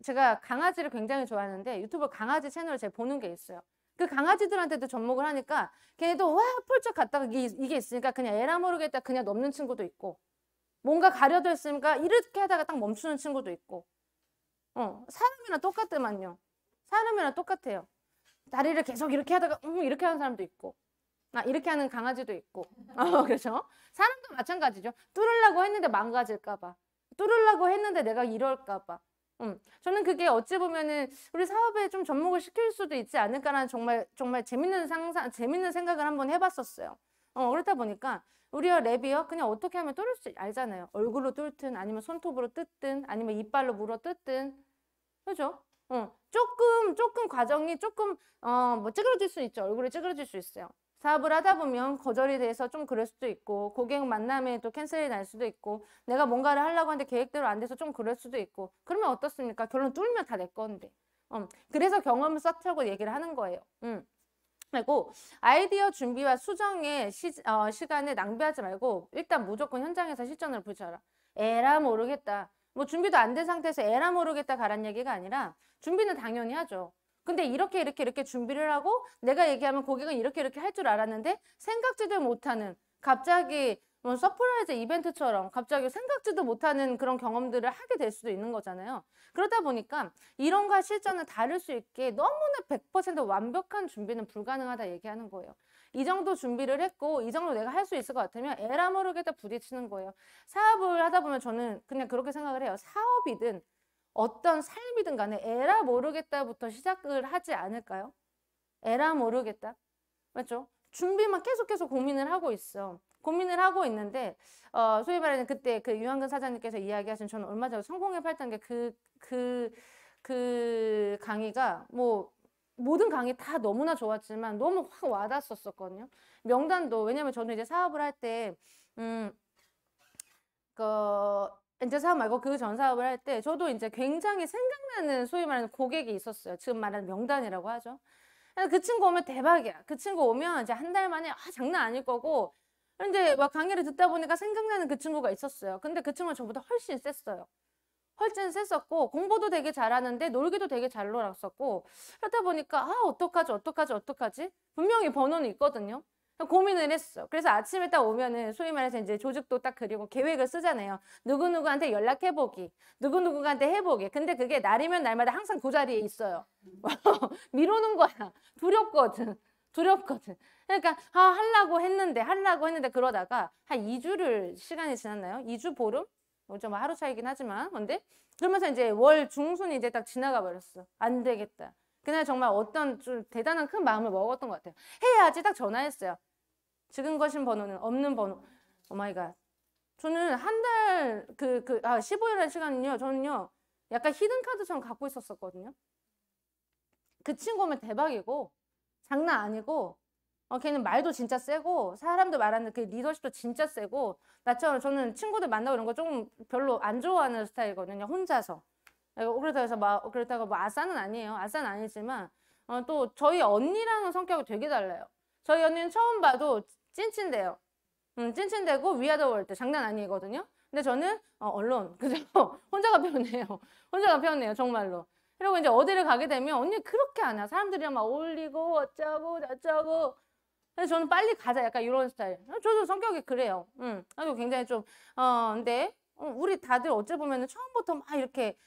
제가 강아지를 굉장히 좋아하는데 유튜브 강아지 채널을 제가 보는 게 있어요. 그 강아지들한테도 접목을 하니까 걔네도 와 펄쩍 갔다가 이게 있으니까 그냥 에라 모르겠다 그냥 넘는 친구도 있고 뭔가 가려져 있으니까 이렇게 하다가 딱 멈추는 친구도 있고 사람이랑 똑같더만요. 사람이랑 똑같아요. 다리를 계속 이렇게 하다가 이렇게 하는 사람도 있고 이렇게 하는 강아지도 있고 그렇죠? 사람도 마찬가지죠. 뚫으려고 했는데 망가질까 봐. 뚫으려고 했는데 내가 이럴까 봐. 저는 그게 어찌 보면은 우리 사업에 좀 접목을 시킬 수도 있지 않을까라는 정말 재밌는 생각을 한번 해봤었어요. 그렇다 보니까 우리가 랩이요 그냥 어떻게 하면 뚫을 수 알잖아요. 얼굴로 뚫든 아니면 손톱으로 뜯든 아니면 이빨로 물어 뜯든 그죠? 조금 과정이 조금 뭐 찌그러질 수 있죠. 얼굴이 찌그러질 수 있어요. 사업을 하다 보면 거절이 돼서 좀 그럴 수도 있고, 고객 만남에 또 캔슬이 날 수도 있고, 내가 뭔가를 하려고 하는데 계획대로 안 돼서 좀 그럴 수도 있고, 그러면 어떻습니까? 결론 뚫으면 다 내 건데. 그래서 경험을 쌓자고 얘기를 하는 거예요. 그리고 아이디어 준비와 수정의 시간을 낭비하지 말고 일단 무조건 현장에서 실전을 보셔라. 에라 모르겠다. 뭐 준비도 안 된 상태에서 에라 모르겠다 가란 얘기가 아니라 준비는 당연히 하죠. 근데 이렇게 준비를 하고 내가 얘기하면 고객은 이렇게 할 줄 알았는데 생각지도 못하는 갑자기 뭐 서프라이즈 이벤트처럼 갑자기 생각지도 못하는 그런 경험들을 하게 될 수도 있는 거잖아요. 그러다 보니까 이론과 실전을 다룰 수 있게 너무나 100% 완벽한 준비는 불가능하다 얘기하는 거예요. 이 정도 준비를 했고 이 정도 내가 할 수 있을 것 같으면 에라 모르겠다 부딪히는 거예요. 사업을 하다 보면 저는 그냥 그렇게 생각을 해요. 사업이든 어떤 삶이든 간에 에라 모르겠다부터 시작을 하지 않을까요? 에라 모르겠다. 맞죠? 준비만 계속 고민을 하고 있어. 고민을 하고 있는데 소위 말하는 그때 그 유한근 사장님께서 이야기하신 저는 얼마 전에 성공의 8단계 그 강의가 뭐 모든 강의 다 너무나 좋았지만 너무 확 와닿았었거든요. 명단도 왜냐면 저는 이제 사업을 할 때 이제 사업 말고 그 전 사업을 할 때 저도 이제 굉장히 생각나는 소위 말하는 고객이 있었어요. 지금 말하는 명단이라고 하죠. 그 친구 오면 대박이야. 그 친구 오면 이제 한 달 만에 장난 아닐 거고. 근데 막 강의를 듣다 보니까 생각나는 그 친구가 있었어요. 근데 그 친구는 저보다 훨씬 셌어요. 훨씬 셌었고 공부도 되게 잘하는데 놀기도 되게 잘 놀았었고 그러다 보니까 어떡하지? 분명히 번호는 있거든요. 고민을 했어. 그래서 아침에 딱 오면은 소위 말해서 이제 조직도 딱 그리고 계획을 쓰잖아요. 누구누구한테 연락해보기. 누구누구한테 해보기. 근데 그게 날이면 날마다 항상 그 자리에 있어요. 미루는 거야. 두렵거든. 그러니까 하려고 했는데 그러다가 한 2주를 시간이 지났나요? 2주 보름? 좀 하루 차이긴 하지만 근데 그러면서 이제 월 중순이 이제 딱 지나가 버렸어. 안 되겠다. 그날 정말 어떤 좀 대단한 큰 마음을 먹었던 것 같아요. 해야지 딱 전화했어요. 지금 거신 번호는 없는 번호. 오마이갓. 저는 한 달 15일이라는 시간은요. 저는요. 약간 히든카드처럼 갖고 있었거든요. 그 친구 오면 대박이고 장난 아니고 걔는 말도 진짜 세고 사람도 말하는 그 리더십도 진짜 세고 나처럼 저는 친구들 만나고 이런 거 조금 별로 안 좋아하는 스타일이거든요. 혼자서. 그렇다고 뭐 아싸는 아니에요. 아싸는 아니지만 또 저희 언니랑은 성격이 되게 달라요. 저희 언니는 처음 봐도 찐친대요. 찐친대고 위아더 월드 장난 아니거든요. 근데 저는 언론 그죠? 혼자가 편해요. 정말로. 그리고 이제 어디를 가게 되면 언니 그렇게 안 해. 사람들이랑 막 어울리고 어쩌고 저쩌고. 그래서 저는 빨리 가자 약간 이런 스타일. 저도 성격이 그래요. 아주 굉장히 좀 근데 우리 다들 어찌 보면은 처음부터 막 이렇게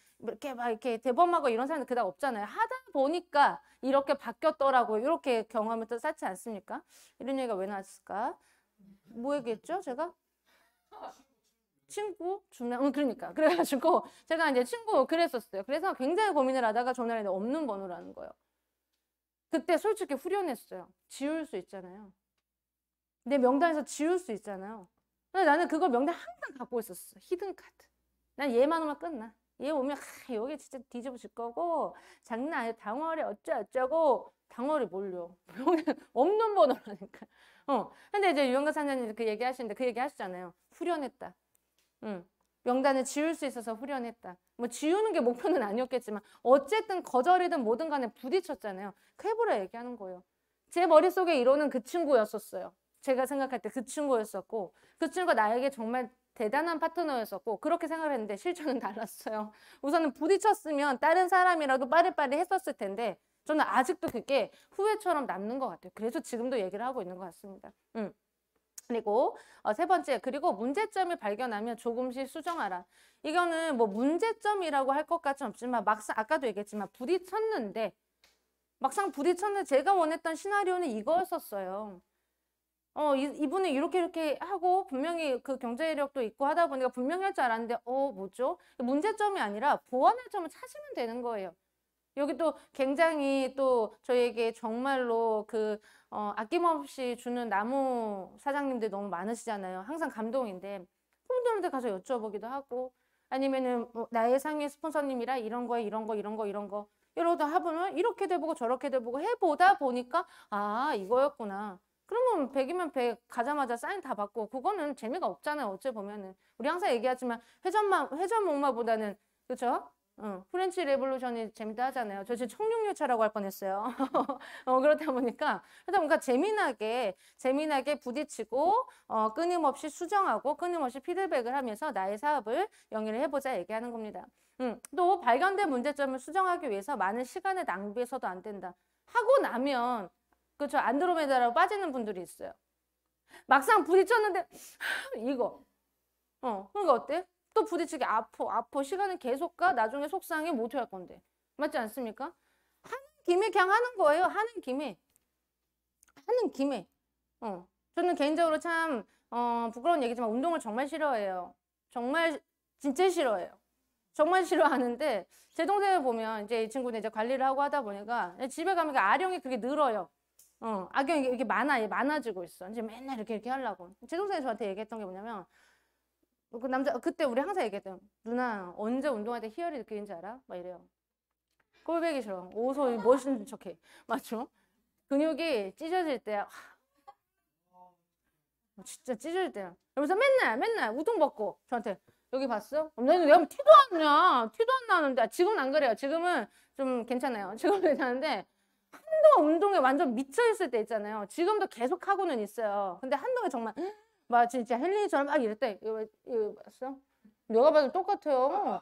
대범하고 이런 사람들 그닥 없잖아요. 하다 보니까 이렇게 바뀌었더라고요. 이렇게 경험을 또 쌓지 않습니까? 이런 얘기가 왜 나왔을까? 뭐 얘기했죠? 제가? 친구? 그러니까. 그래가지고 제가 이제 친구 그랬었어요. 그래서 굉장히 고민을 하다가 전화를 했는데 없는 번호라는 거예요. 그때 솔직히 후련했어요. 지울 수 있잖아요. 내 명단에서 지울 수 있잖아요. 근데 나는 그걸 명단 항상 갖고 있었어. 히든카드. 난 얘만 오면 끝나. 얘 오면 여기 진짜 뒤집어질 거고 장난 아니야. 당월에 어쩌고 당월에 몰려. 없는 번호라니까. 근데 이제 유영가 사장님 그 얘기 하시는데 그 얘기 하시잖아요. 후련했다. 명단을 지울 수 있어서 후련했다. 뭐 지우는 게 목표는 아니었겠지만 어쨌든 거절이든 뭐든 간에 부딪혔잖아요. 그 해보라 얘기하는 거예요. 제 머릿속에 이론은 그 친구였었어요. 제가 생각할 때 그 친구였었고 그 친구가 나에게 정말 대단한 파트너였었고 그렇게 생각을 했는데 실천은 달랐어요. 우선은 부딪혔으면 다른 사람이라도 빠르빠르 했었을 텐데 저는 아직도 그게 후회처럼 남는 것 같아요. 그래서 지금도 얘기를 하고 있는 것 같습니다. 그리고 세 번째, 그리고 문제점을 발견하면 조금씩 수정하라. 이거는 뭐 문제점이라고 할 것 같진 없지만 막상 아까도 얘기했지만 막상 부딪혔는데 제가 원했던 시나리오는 이거였었어요. 이분은 이렇게 하고 분명히 그 경제력도 있고 하다 보니까 분명히 할 줄 알았는데 뭐죠? 문제점이 아니라 보완할 점을 찾으면 되는 거예요. 여기 또 굉장히 또 저희에게 정말로 아낌없이 주는 나무 사장님들 너무 많으시잖아요. 항상 감동인데 그분들한테 가서 여쭤보기도 하고 아니면은 나의 상위 스폰서님이라 이런 거 이러다 하면 이렇게도 해보고 저렇게도 해보고 해보다 보니까 아 이거였구나. 그러면 100이면 100 가자마자 사인 다 받고 그거는 재미가 없잖아요. 어째 보면은 우리 항상 얘기하지만 회전 목마보다는 그렇죠? 프렌치 레볼루션이 재밌다 하잖아요. 저 지금 청룡열차라고 할 뻔했어요. 그렇다 보니까 재미나게 부딪히고 끊임없이 수정하고 끊임없이 피드백을 하면서 나의 사업을 영위를 해보자 얘기하는 겁니다. 또 발견된 문제점을 수정하기 위해서 많은 시간을 낭비해서도 안 된다. 하고 나면 그렇죠. 안드로메다로 빠지는 분들이 있어요. 막상 부딪혔는데 이거 그러니까 어때? 또 부딪히기 아파 시간은 계속 가 나중에 속상해 못 할 건데 맞지 않습니까? 하는 김에 그냥 하는 거예요. 하는 김에 저는 개인적으로 참 부끄러운 얘기지만 운동을 정말 싫어해요. 정말 진짜 싫어해요. 정말 싫어하는데 제 동생을 보면 이제 이 친구는 이제 관리를 하고 하다 보니까 집에 가면 아령이 그렇게 늘어요. 악영이 이렇게 많아지고 있어. 이제 맨날 이렇게 하려고. 제 동생이 저한테 얘기했던 게 뭐냐면 그 남자 그때 우리 항상 얘기했던 누나 언제 운동할 때 희열이 느끼는지 알아? 막 이래요. 꼴배기 싫어. 오소 멋있는 척해. 맞죠? 근육이 찢어질 때야. 진짜 찢어질 때야. 그러면서 맨날 우동 먹고 저한테 여기 봤어? 내가 티도 안 나. 티도 안 나는데 지금은 안 그래요. 지금은 좀 괜찮아요. 지금은 괜찮은데 한동안 운동에 완전 미쳐있을 때 있잖아요. 지금도 계속 하고는 있어요. 근데 한동안 정말 막 진짜 헬린이처럼 막 이랬대. 이거 봤어? 내가 봐도 똑같아요.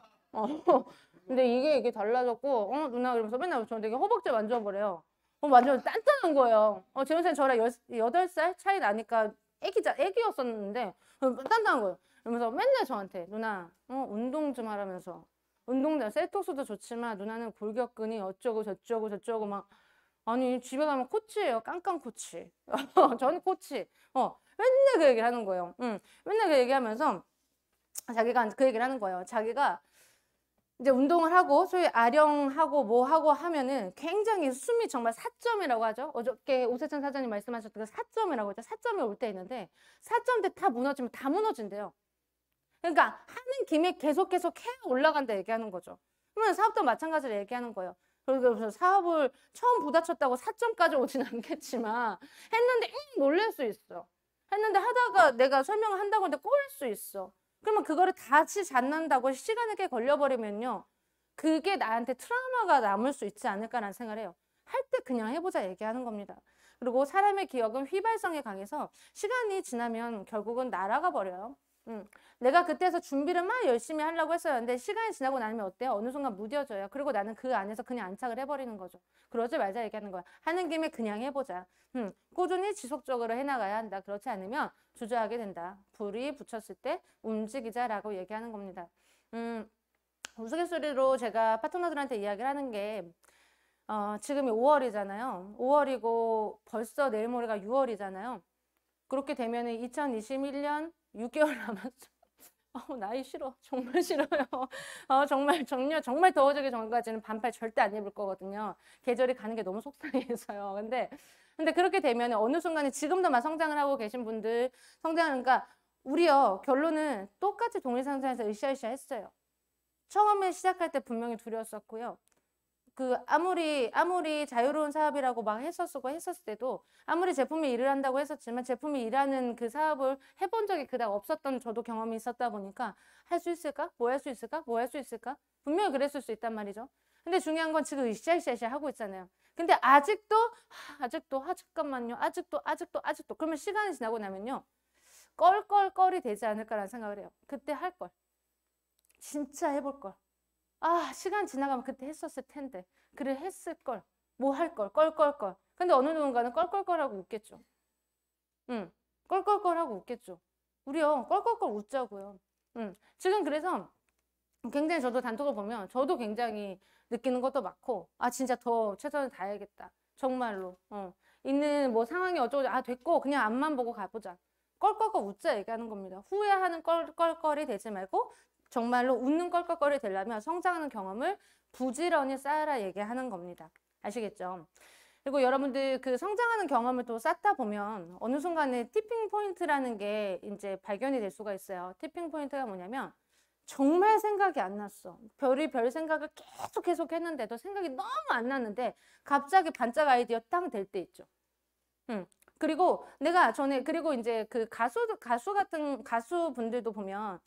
근데 이게 달라졌고, 누나 그러면서 맨날 저한테 허벅지 만져보래요. 완전 단단한 거예요. 제 동생 저랑 8살 차이 나니까 애기였었는데, 단단한 거예요. 그러면서 맨날 저한테, 누나, 운동 좀 하라면서. 셀톡스도 좋지만 누나는 골격근이 어쩌고 저쩌고 막, 아니, 집에 가면 코치예요. 깡깡 코치. 저는 코치. 맨날 그 얘기를 하는 거예요. 맨날 그 얘기하면서 자기가 그 얘기를 하는 거예요. 자기가 이제 운동을 하고 소위 아령하고 뭐 하고 하면은 굉장히 숨이 정말 4점이라고 하죠. 어저께 오세찬 사장님 말씀하셨던 그 4점이라고 하죠. 4점이 올 때 있는데 4점대 다 무너지면 다 무너진대요. 그러니까 하는 김에 계속 해 올라간다 얘기하는 거죠. 그러면 사업도 마찬가지로 얘기하는 거예요. 그래서 사업을 처음 부닥쳤다고 4점까지 오진 않겠지만 했는데 놀랄 수 있어. 했는데 하다가 내가 설명을 한다고 하는데 꼬일 수 있어. 그러면 그거를 다시 잡는다고 시간이 꽤 걸려버리면요. 그게 나한테 트라우마가 남을 수 있지 않을까라는 생각을 해요. 할 때 그냥 해보자 얘기하는 겁니다. 그리고 사람의 기억은 휘발성에 강해서 시간이 지나면 결국은 날아가 버려요. 내가 그때서 준비를 막 열심히 하려고 했었는데 시간이 지나고 나면 어때요? 어느 순간 무뎌져요. 그리고 나는 그 안에서 그냥 안착을 해버리는 거죠. 그러지 말자 얘기하는 거야. 하는 김에 그냥 해보자. 꾸준히 지속적으로 해나가야 한다. 그렇지 않으면 주저하게 된다. 불이 붙였을 때 움직이자라고 얘기하는 겁니다. 우스갯소리로 제가 파트너들한테 이야기를 하는 게 지금이 5월이잖아요. 5월이고 벌써 내일 모레가 6월이잖아요. 그렇게 되면 2021년 6개월 남았어. 나이 싫어. 정말 싫어요. 정말 더워지기 전까지는 반팔 절대 안 입을 거거든요. 계절이 가는 게 너무 속상해서요. 근데 그렇게 되면 어느 순간에 지금도 막 성장을 하고 계신 분들 성장하니까 우리요 결론은 똑같이 동일상장에서 으쌰으쌰 했어요. 처음에 시작할 때 분명히 두려웠었고요. 아무리 자유로운 사업이라고 막 했었을 때도 아무리 제품이 일을 한다고 했었지만 제품이 일하는 그 사업을 해본 적이 그닥 없었던 저도 경험이 있었다 보니까 할 수 있을까? 뭐 할 수 있을까? 뭐 할 수 있을까? 분명히 그랬을 수 있단 말이죠. 근데 중요한 건 지금 으쌰으쌰 하고 있잖아요. 근데 아직도 잠깐만요. 아직도 그러면 시간이 지나고 나면요. 껄껄껄이 되지 않을까라는 생각을 해요. 그때 할 걸. 진짜 해볼 걸. 시간 지나가면 그때 했었을 텐데. 그래, 했을 걸. 뭐 할 걸. 껄껄껄. 근데 어느 누군가는 껄껄껄하고 웃겠죠. 껄껄껄하고 웃겠죠. 우리요, 껄껄껄 웃자고요. 지금 그래서 굉장히 저도 단톡을 보면 저도 굉장히 느끼는 것도 많고, 진짜 더 최선을 다해야겠다. 정말로. 있는 뭐 상황이 어쩌고, 됐고, 그냥 앞만 보고 가보자. 껄껄껄 웃자 얘기하는 겁니다. 후회하는 껄껄껄이 되지 말고, 정말로 웃는 껄껄껄이 되려면 성장하는 경험을 부지런히 쌓아라 얘기하는 겁니다. 아시겠죠? 그리고 여러분들 그 성장하는 경험을 또 쌓다 보면 어느 순간에 티핑 포인트라는 게 이제 발견이 될 수가 있어요. 티핑 포인트가 뭐냐면 정말 생각이 안 났어. 별 생각을 계속 했는데도 생각이 너무 안 났는데 갑자기 반짝 아이디어 땅 될 때 있죠. 그리고 내가 전에 그리고 이제 그 가수 같은 가수분들도 보면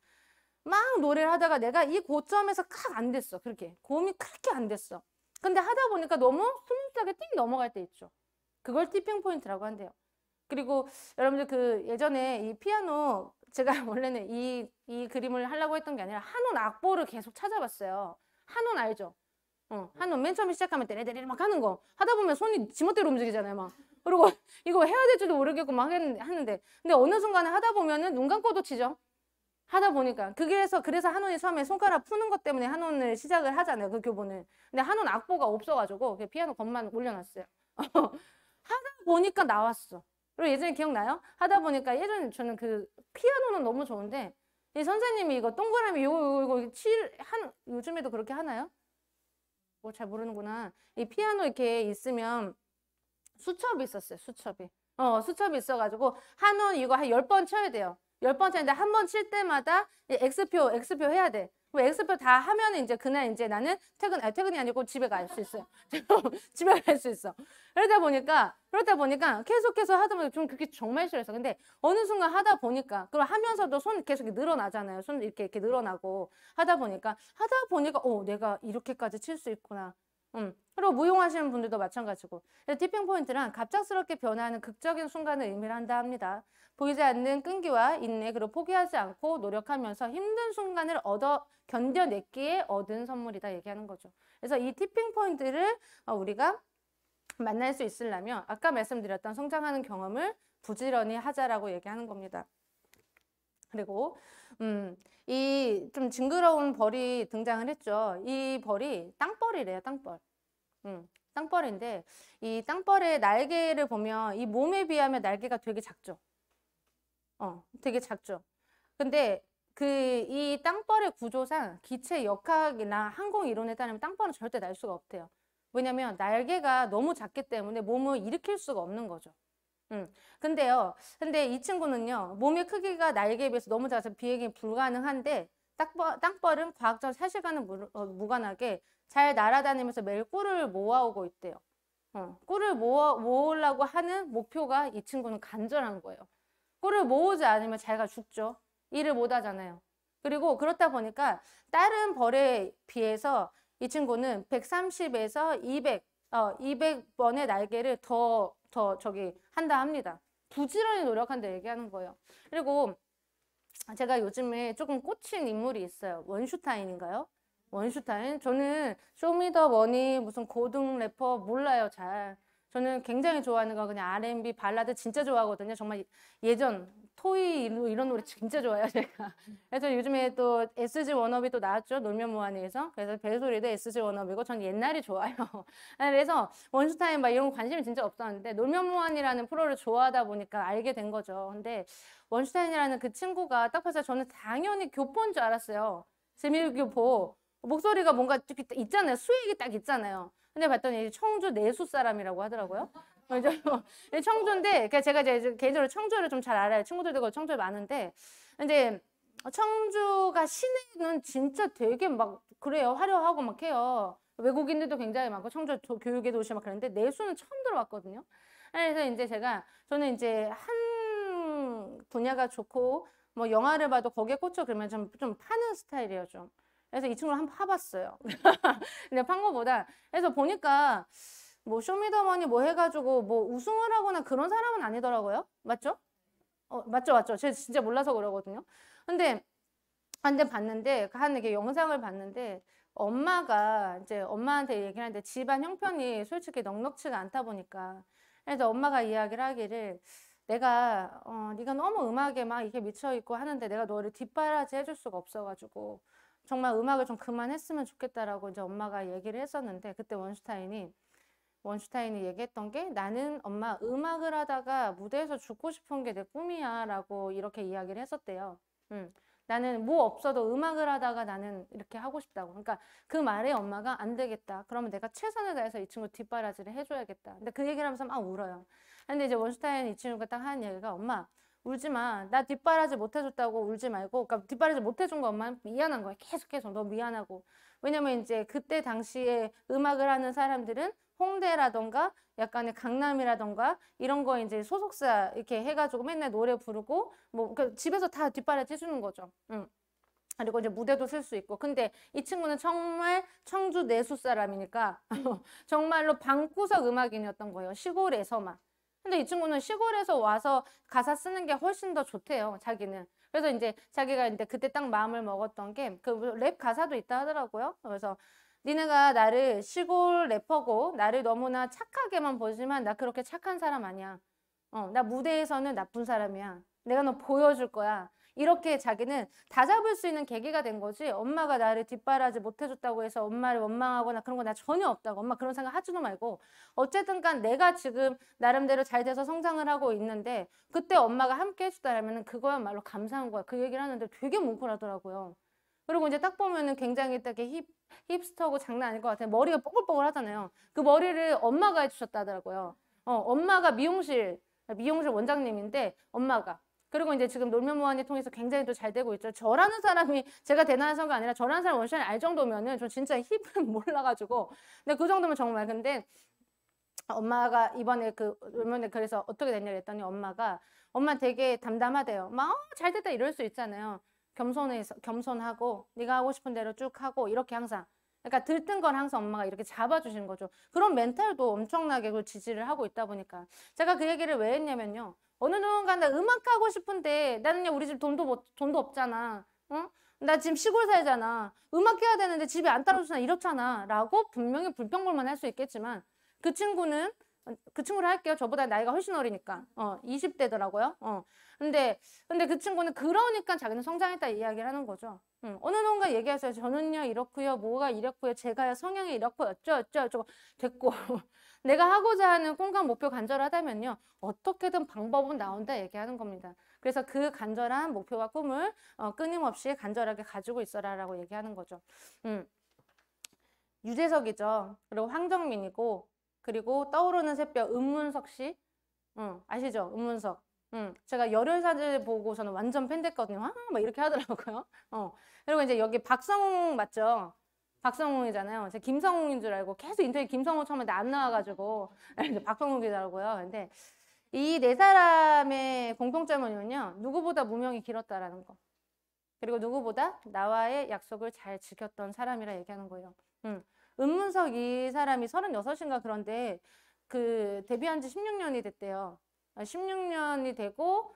막 노래를 하다가 내가 이 고점에서 칵 안 됐어. 그렇게 고음이 그렇게 안 됐어. 근데 하다 보니까 너무 스무스하게 띵 넘어갈 때 있죠. 그걸 티핑 포인트라고 한대요. 그리고 여러분들 그 예전에 이 피아노 제가 원래는 이 그림을 하려고 했던 게 아니라 한온 악보를 계속 찾아봤어요. 한온 알죠? 한온 맨 처음에 시작하면 때레데레 막 하는 거 하다 보면 손이 지멋대로 움직이잖아요. 막 그리고 이거 해야 될 줄도 모르겠고 막 하는데 근데 어느 순간에 하다 보면은 눈 감고도 치죠. 하다 보니까 그래서 한온이 처음에 손가락 푸는 것 때문에 한온을 시작을 하잖아요. 그 교본을. 근데 한온 악보가 없어가지고 피아노 건만 올려놨어요. 하다 보니까 나왔어. 그리고 예전에 기억나요? 하다 보니까 예전에 저는 그 피아노는 너무 좋은데 이 선생님이 이거 동그라미 이거 요즘에도 그렇게 하나요? 뭐 잘 모르는구나. 이 피아노 이렇게 있으면 수첩이 있었어요. 수첩이 있어가지고 한온 이거 한 10번 쳐야 돼요. 10번 쳤는데 한 번 칠 때마다 X표 해야 돼. 뭐 X표 다 하면 이제 그날 이제 나는 퇴근이 아니고 집에 갈 수 있어요. 집에 갈 수 있어. 그러다 보니까 계속해서 하다 보니까 좀 그게 정말 싫어서. 근데 어느 순간 하다 보니까, 그리고 하면서도 손 계속 늘어나잖아요. 손 이렇게 늘어나고 하다 보니까, 내가 이렇게까지 칠 수 있구나. 그리고 무용하시는 분들도 마찬가지고. 티핑 포인트란 갑작스럽게 변화하는 극적인 순간을 의미를 한다 합니다. 보이지 않는 끈기와 인내, 그리고 포기하지 않고 노력하면서 힘든 순간을 견뎌냈기에 얻은 선물이다 얘기하는 거죠. 그래서 이 티핑 포인트를 우리가 만날 수 있으려면 아까 말씀드렸던 성장하는 경험을 부지런히 하자라고 얘기하는 겁니다. 그리고 이 좀 징그러운 벌이 등장을 했죠. 이 벌이 땅벌이래요. 땅벌. 땅벌인데 이 땅벌의 날개를 보면 이 몸에 비하면 날개가 되게 작죠. 되게 작죠. 근데 이 땅벌의 구조상 기체 역학이나 항공 이론에 따르면 땅벌은 절대 날 수가 없대요. 왜냐면 날개가 너무 작기 때문에 몸을 일으킬 수가 없는 거죠. 근데 이 친구는요, 몸의 크기가 날개에 비해서 너무 작아서 비행이 불가능한데, 땅벌은 과학적 사실과는 무관하게 잘 날아다니면서 매일 꿀을 모아오고 있대요. 꿀을 모으려고 하는 목표가 이 친구는 간절한 거예요. 꿀을 모으지 않으면 자기가 죽죠. 일을 못 하잖아요. 그리고 그렇다 보니까 다른 벌에 비해서 이 친구는 130에서 200번의 날개를 더 한다 합니다. 부지런히 노력한다 얘기하는 거예요. 그리고 제가 요즘에 조금 꽂힌 인물이 있어요. 원슈타인인가요? 원슈타인? 저는 쇼미더머니 무슨 고등 래퍼 몰라요, 잘. 저는 굉장히 좋아하는 거 그냥 R&B 발라드 진짜 좋아하거든요. 정말 예전 토이 이런 노래 진짜 좋아해요, 제가. 그래서 요즘에 또 SG 워너비 또 나왔죠. 놀면 뭐하니에서. 그래서 벨소리도 SG 워너비고 전 옛날이 좋아요. 그래서 원슈타인 막 이런 거 관심이 진짜 없었는데 놀면 뭐하니라는 프로를 좋아하다 보니까 알게 된 거죠. 근데 원슈타인이라는 그 친구가 딱 봐서 저는 당연히 교포인 줄 알았어요. 재미교포. 목소리가 뭔가 있잖아요. 수익이 딱 있잖아요. 근데 봤더니 청주 내수 사람이라고 하더라고요. 청주인데 제가 이제 개인적으로 청주를 좀 잘 알아요. 친구들도 청주에 많은데 근데 청주가 시내는 진짜 되게 막 그래요. 화려하고 막 해요. 외국인들도 굉장히 많고 청주 교육의 도시 막 그런데 내수는 처음 들어봤거든요. 그래서 이제 저는 이제 한 분야가 좋고 뭐 영화를 봐도 거기에 꽂혀 그러면 좀 파는 스타일이에요, 좀. 그래서 이 친구를 한번 파봤어요. 근데 판 거보다 그래서 보니까 뭐 쇼미더머니 뭐 해가지고 뭐 우승을 하거나 그런 사람은 아니더라고요. 맞죠? 맞죠. 제가 진짜 몰라서 그러거든요. 근데 봤는데 이게 영상을 봤는데 엄마가 이제 엄마한테 얘기를 하는데 집안 형편이 솔직히 넉넉치가 않다 보니까 그래서 엄마가 이야기를 하기를 내가 네가 너무 음악에 막 이게 미쳐 있고 하는데 내가 너를 뒷바라지 해줄 수가 없어가지고 정말 음악을 좀 그만했으면 좋겠다라고 이제 엄마가 얘기를 했었는데 그때 원슈타인이 얘기했던 게 나는 엄마 음악을 하다가 무대에서 죽고 싶은 게 내 꿈이야 라고 이렇게 이야기를 했었대요. 나는 뭐 없어도 음악을 하다가 나는 이렇게 하고 싶다고. 그러니까 그 말에 엄마가 안 되겠다. 그러면 내가 최선을 다해서 이 친구 뒷바라지를 해줘야겠다. 근데 그 얘기를 하면서 막 울어요. 근데 이제 원슈타인 이 친구가 딱 하는 얘기가 엄마 울지 마. 나 뒷바라지 못 해줬다고 울지 말고, 그러니까 뒷바라지 못 해준 거 엄마 미안한 거야. 계속해서 너 미안하고. 왜냐면 이제 그때 당시에 음악을 하는 사람들은 홍대라던가 약간의 강남이라던가 이런 거 이제 소속사 이렇게 해가지고 맨날 노래 부르고 뭐 그러니까 집에서 다 뒷바라지 해주는 거죠. 응. 그리고 이제 무대도 쓸 수 있고. 근데 이 친구는 정말 청주 내수 사람이니까 정말로 방구석 음악인이었던 거예요. 시골에서만. 근데 이 친구는 시골에서 와서 가사 쓰는 게 훨씬 더 좋대요, 자기는. 그래서 이제 자기가 이제 그때 딱 마음을 먹었던 게 그 랩 가사도 있다 하더라고요. 그래서 니네가 나를 시골 래퍼고 나를 너무나 착하게만 보지만 나 그렇게 착한 사람 아니야. 나 무대에서는 나쁜 사람이야. 내가 너 보여줄 거야. 이렇게 자기는 다 잡을 수 있는 계기가 된 거지. 엄마가 나를 뒷바라지 못 해줬다고 해서 엄마를 원망하거나 그런 거 나 전혀 없다고. 엄마 그런 생각 하지도 말고. 어쨌든 간 내가 지금 나름대로 잘 돼서 성장을 하고 있는데 그때 엄마가 함께 해줬다라면 그거야말로 감사한 거야. 그 얘기를 하는데 되게 뭉클하더라고요. 그리고 이제 딱 보면은 굉장히 딱 힙스터고 장난 아닐 것 같아요. 머리가 뽀글뽀글 하잖아요. 그 머리를 엄마가 해주셨다 하더라고요. 엄마가 미용실 원장님인데 엄마가. 그리고 이제 지금 놀면무한이 통해서 굉장히 또 잘 되고 있죠. 저라는 사람이 제가 대단해서가 아니라 저라는 사람 원샷을 알 정도면은 저 진짜 힙은 몰라가지고. 근데 그 정도면 정말. 근데 엄마가 이번에 그 놀면에 그래서 어떻게 됐냐 그랬더니 엄마 되게 담담하대요. 막 잘 됐다 이럴 수 있잖아요. 겸손하고 네가 하고 싶은 대로 쭉 하고 이렇게 항상. 그러니까 들뜬 건 항상 엄마가 이렇게 잡아주시는 거죠. 그런 멘탈도 엄청나게 그 지지를 하고 있다 보니까. 제가 그 얘기를 왜 했냐면요. 어느 누군가 나 음악 하고 싶은데 나는요 우리 집 돈도 없잖아. 어? 나 지금 시골 살잖아. 음악 해야 되는데 집에 안 따라주잖아. 이렇잖아. 라고 분명히 불평불만 할 수 있겠지만 그 친구를 할게요. 저보다 나이가 훨씬 어리니까. 20대더라고요. 근데 그 친구는 그러니까 자기는 성장했다 이야기를 하는 거죠. 어느 누군가 얘기하세요. 저는요 이렇고요. 뭐가 이렇고요. 제가요 성향이 이렇고 어쩌고 됐고 내가 하고자 하는 꿈과 목표 간절하다면요. 어떻게든 방법은 나온다 얘기하는 겁니다. 그래서 그 간절한 목표와 꿈을 끊임없이 간절하게 가지고 있어라라고 얘기하는 거죠. 유재석이죠. 그리고 황정민이고 그리고 떠오르는 새벽 은문석 씨. 아시죠? 은문석. 제가 열혈사를 보고 저는 완전 팬 됐거든요. 막 이렇게 하더라고요. 그리고 이제 여기 박성웅 맞죠? 박성웅이잖아요. 제가 김성웅인 줄 알고 계속 인터넷 김성웅 처음에 안 나와가지고 이제 박성웅이더라고요. 근데 이 네 사람의 공통점은요. 누구보다 무명이 길었다라는 거. 그리고 누구보다 나와의 약속을 잘 지켰던 사람이라 얘기하는 거예요. 은문석 이 사람이 36인가 그런데 그 데뷔한 지 16년이 됐대요. 16년이 되고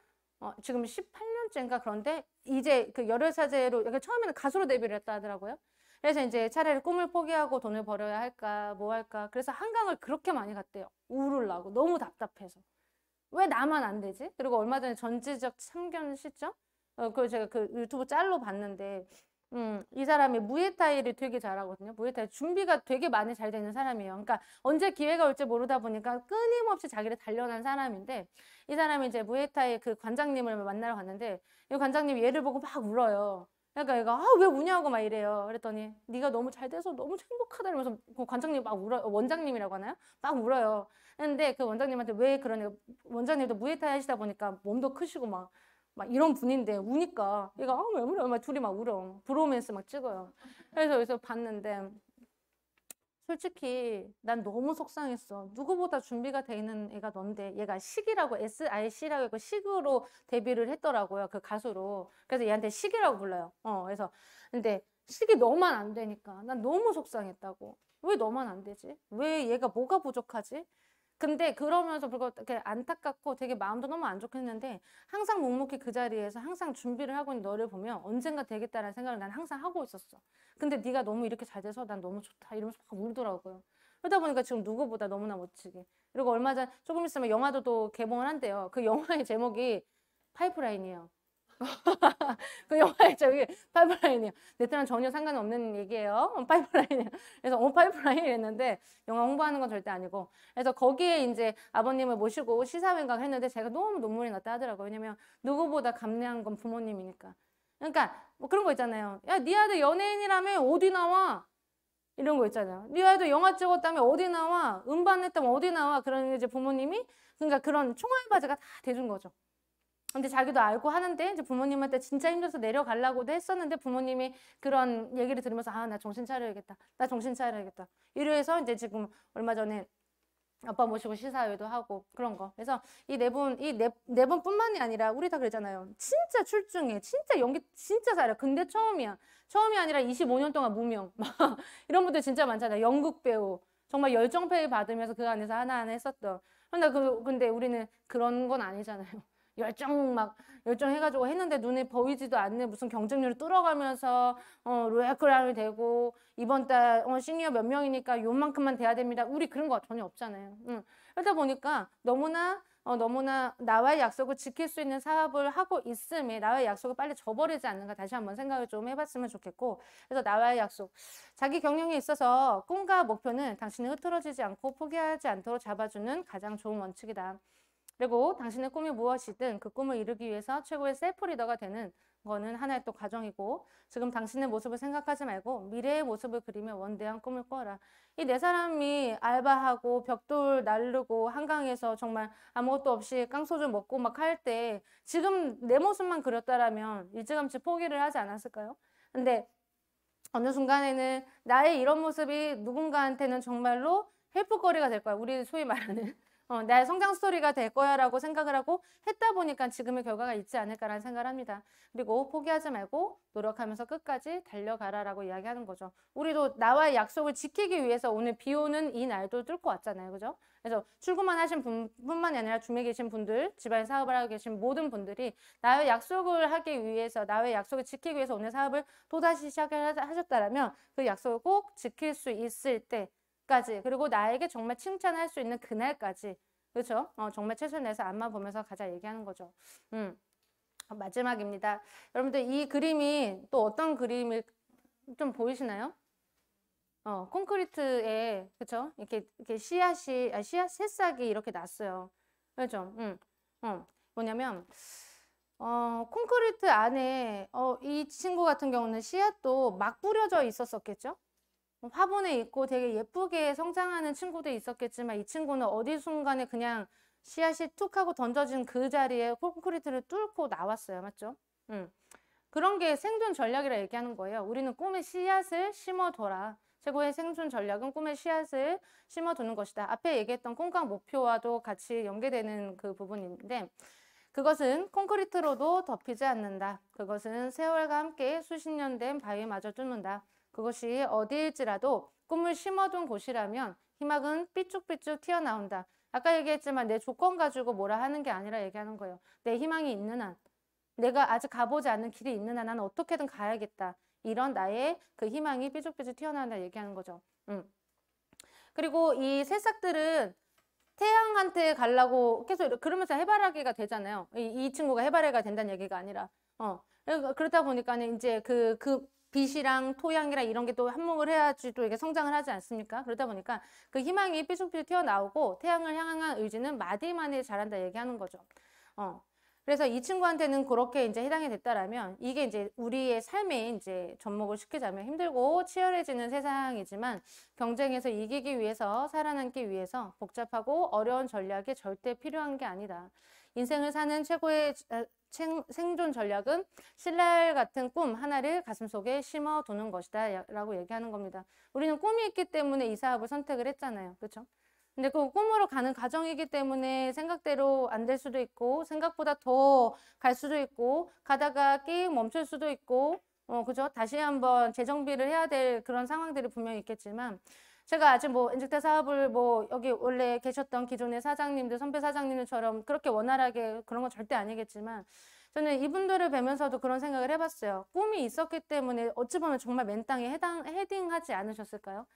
지금 18년째인가 그런데 이제 그 열혈사제로 그러니까 처음에는 가수로 데뷔를 했다 하더라고요. 그래서 이제 차라리 꿈을 포기하고 돈을 벌어야 할까 뭐 할까 그래서 한강을 그렇게 많이 갔대요. 울으려고 너무 답답해서. 왜 나만 안 되지? 그리고 얼마 전에 전지적 참견 시점? 그걸 제가 그 유튜브 짤로 봤는데 이 사람이 무에타이를 되게 잘하거든요. 무에타이 준비가 되게 많이 잘 되는 사람이에요. 그러니까 언제 기회가 올지 모르다 보니까 끊임없이 자기를 단련한 사람인데 이 사람이 이제 무에타이 그 관장님을 만나러 갔는데 이 관장님이 얘를 보고 막 울어요. 그러니까 얘가 왜 우냐고 막 이래요. 그랬더니 네가 너무 잘 돼서 너무 행복하다 이러면서 그 관장님 막 울어요. 원장님이라고 하나요? 막 울어요. 근데 그 원장님한테 왜 그러냐. 원장님도 무에타이 하시다 보니까 몸도 크시고 막 이런 분인데 우니까 얘가 왜 울어? 막 둘이 막 울어. 브로맨스 막 찍어요. 그래서 여기서 봤는데 솔직히 난 너무 속상했어. 누구보다 준비가 돼 있는 애가 넌데 얘가 식이라고 SIC라고 했고 식으로 데뷔를 했더라고요. 그 가수로. 그래서 얘한테 식이라고 불러요. 그래서 근데 식이 너만 안 되니까 난 너무 속상했다고. 왜 너만 안 되지? 왜 얘가 뭐가 부족하지? 근데 그러면서 불구하고 되게 안타깝고 되게 마음도 너무 안 좋겠는데 항상 묵묵히 그 자리에서 항상 준비를 하고 있는 너를 보면 언젠가 되겠다라는 생각을 난 항상 하고 있었어. 근데 네가 너무 이렇게 잘 돼서 난 너무 좋다 이러면서 막 울더라고요. 그러다 보니까 지금 누구보다 너무나 멋지게. 그리고 얼마 전 조금 있으면 영화도 또 개봉을 한대요. 그 영화의 제목이 파이프라인이에요. 그 영화의 저기 파이프라인이요. 네트랑 전혀 상관없는 얘기예요. 파이프라인이요. 그래서 파이프라인 이랬는데 영화 홍보하는 건 절대 아니고. 그래서 거기에 이제 아버님을 모시고 시사회강 했는데 제가 너무 눈물이 났다 하더라고요. 왜냐면 누구보다 감내한 건 부모님이니까. 그러니까 뭐 그런 거 있잖아요. 야, 네 아들 연예인이라면 어디 나와? 이런 거 있잖아요. 네 아들 영화 찍었다면 어디 나와? 음반 냈다면 어디 나와? 그런 이제 부모님이 그러니까 그런 총알바지가 다 돼준 거죠. 근데 자기도 알고 하는데 이제 부모님한테 진짜 힘들어서 내려가려고도 했었는데 부모님이 그런 얘기를 들으면서 아, 나 정신 차려야겠다. 나 정신 차려야겠다. 이래서 이제 지금 얼마 전에 아빠 모시고 시사회도 하고 그런 거. 그래서 이 네 분뿐만이 아니라 우리 다 그러잖아요. 진짜 출중해. 진짜 연기 진짜 잘해. 근데 처음이야. 처음이 아니라 25년 동안 무명. 막 이런 분들 진짜 많잖아요. 연극 배우. 정말 열정페이 받으면서 그 안에서 하나하나 했었던. 근데 우리는 그런 건 아니잖아요. 열정해가지고 했는데 눈에 보이지도 않는 무슨 경쟁률을 뚫어가면서 로얄크라운이 되고 이번 달 시니어 몇 명이니까 요만큼만 돼야 됩니다. 우리 그런 거 전혀 없잖아요. 그러다 보니까 너무나 나와의 약속을 지킬 수 있는 사업을 하고 있음에 나와의 약속을 빨리 저버리지 않는가 다시 한번 생각을 좀 해봤으면 좋겠고 그래서 나와의 약속 자기 경영에 있어서 꿈과 목표는 당신이 흐트러지지 않고 포기하지 않도록 잡아주는 가장 좋은 원칙이다. 그리고 당신의 꿈이 무엇이든 그 꿈을 이루기 위해서 최고의 셀프 리더가 되는 거는 하나의 또 과정이고 지금 당신의 모습을 생각하지 말고 미래의 모습을 그리며 원대한 꿈을 꿔라. 이 네 사람이 알바하고 벽돌 나르고 한강에서 정말 아무것도 없이 깡소주 먹고 막 할 때 지금 내 모습만 그렸다라면 일찌감치 포기를 하지 않았을까요? 근데 어느 순간에는 나의 이런 모습이 누군가한테는 정말로 헬프거리가 될 거야. 우리 소위 말하는 나의 성장 스토리가 될 거야 라고 생각을 하고 했다 보니까 지금의 결과가 있지 않을까라는 생각을 합니다. 그리고 포기하지 말고 노력하면서 끝까지 달려가라 라고 이야기하는 거죠. 우리도 나와의 약속을 지키기 위해서 오늘 비 오는 이 날도 뚫고 왔잖아요. 그죠? 그래서 출근만 하신 분뿐만이 아니라 주변에 계신 분들, 집안 사업을 하고 계신 모든 분들이 나의 약속을 하기 위해서, 나의 약속을 지키기 위해서 오늘 사업을 또다시 시작하셨다면 그 약속을 꼭 지킬 수 있을 때 까지 그리고 나에게 정말 칭찬할 수 있는 그날까지 그렇죠? 정말 최선을 다해서 앞만 보면서 가자 얘기하는 거죠. 마지막입니다. 여러분들 이 그림이 또 어떤 그림을 좀 보이시나요? 콘크리트에 그렇죠? 이렇게 씨앗 새싹이 이렇게 났어요. 그렇죠? 뭐냐면 콘크리트 안에 이 친구 같은 경우는 씨앗도 막 뿌려져 있었겠죠? 화분에 있고 되게 예쁘게 성장하는 친구도 있었겠지만 이 친구는 어디 순간에 그냥 씨앗이 툭 하고 던져진 그 자리에 콘크리트를 뚫고 나왔어요. 맞죠? 그런 게 생존 전략이라 얘기하는 거예요. 우리는 꿈의 씨앗을 심어둬라. 최고의 생존 전략은 꿈의 씨앗을 심어두는 것이다. 앞에 얘기했던 꿈과 목표와도 같이 연계되는 그 부분인데 그것은 콘크리트로도 덮이지 않는다. 그것은 세월과 함께 수십 년 된 바위마저 뚫는다. 그것이 어디일지라도 꿈을 심어둔 곳이라면 희망은 삐쭉삐쭉 튀어나온다. 아까 얘기했지만 내 조건 가지고 뭐라 하는 게 아니라 얘기하는 거예요. 내 희망이 있는 한, 내가 아직 가보지 않은 길이 있는 한 나는 어떻게든 가야겠다. 이런 나의 그 희망이 삐쭉삐쭉 튀어나온다 얘기하는 거죠. 그리고 이 새싹들은 태양한테 가려고 계속 그러면서 해바라기가 되잖아요. 이 친구가 해바라기가 된다는 얘기가 아니라 그러다 보니까는 이제 그 빛이랑 토양이랑 이런 게 또 한몫을 해야지 또 이게 성장을 하지 않습니까? 그러다 보니까 그 희망이 삐죽삐죽 튀어나오고 태양을 향한 의지는 마디만에 자란다 얘기하는 거죠. 그래서 이 친구한테는 그렇게 이제 해당이 됐다라면 이게 이제 우리의 삶에 이제 접목을 시키자면 힘들고 치열해지는 세상이지만 경쟁에서 이기기 위해서 살아남기 위해서 복잡하고 어려운 전략이 절대 필요한 게 아니다. 인생을 사는 최고의 생존 전략은 신랄 같은 꿈 하나를 가슴속에 심어두는 것이다 라고 얘기하는 겁니다. 우리는 꿈이 있기 때문에 이 사업을 선택을 했잖아요. 그렇죠? 근데 그 꿈으로 가는 과정이기 때문에 생각대로 안 될 수도 있고 생각보다 더 갈 수도 있고 가다가 끼 멈출 수도 있고 그죠? 다시 한번 재정비를 해야 될 그런 상황들이 분명히 있겠지만 제가 아직 뭐 인증대 사업을 뭐 여기 원래 계셨던 기존의 사장님들 선배 사장님들처럼 그렇게 원활하게 그런 건 절대 아니겠지만 저는 이분들을 뵈면서도 그런 생각을 해봤어요. 꿈이 있었기 때문에 어찌 보면 정말 맨 땅에 헤딩하지 않으셨을까요?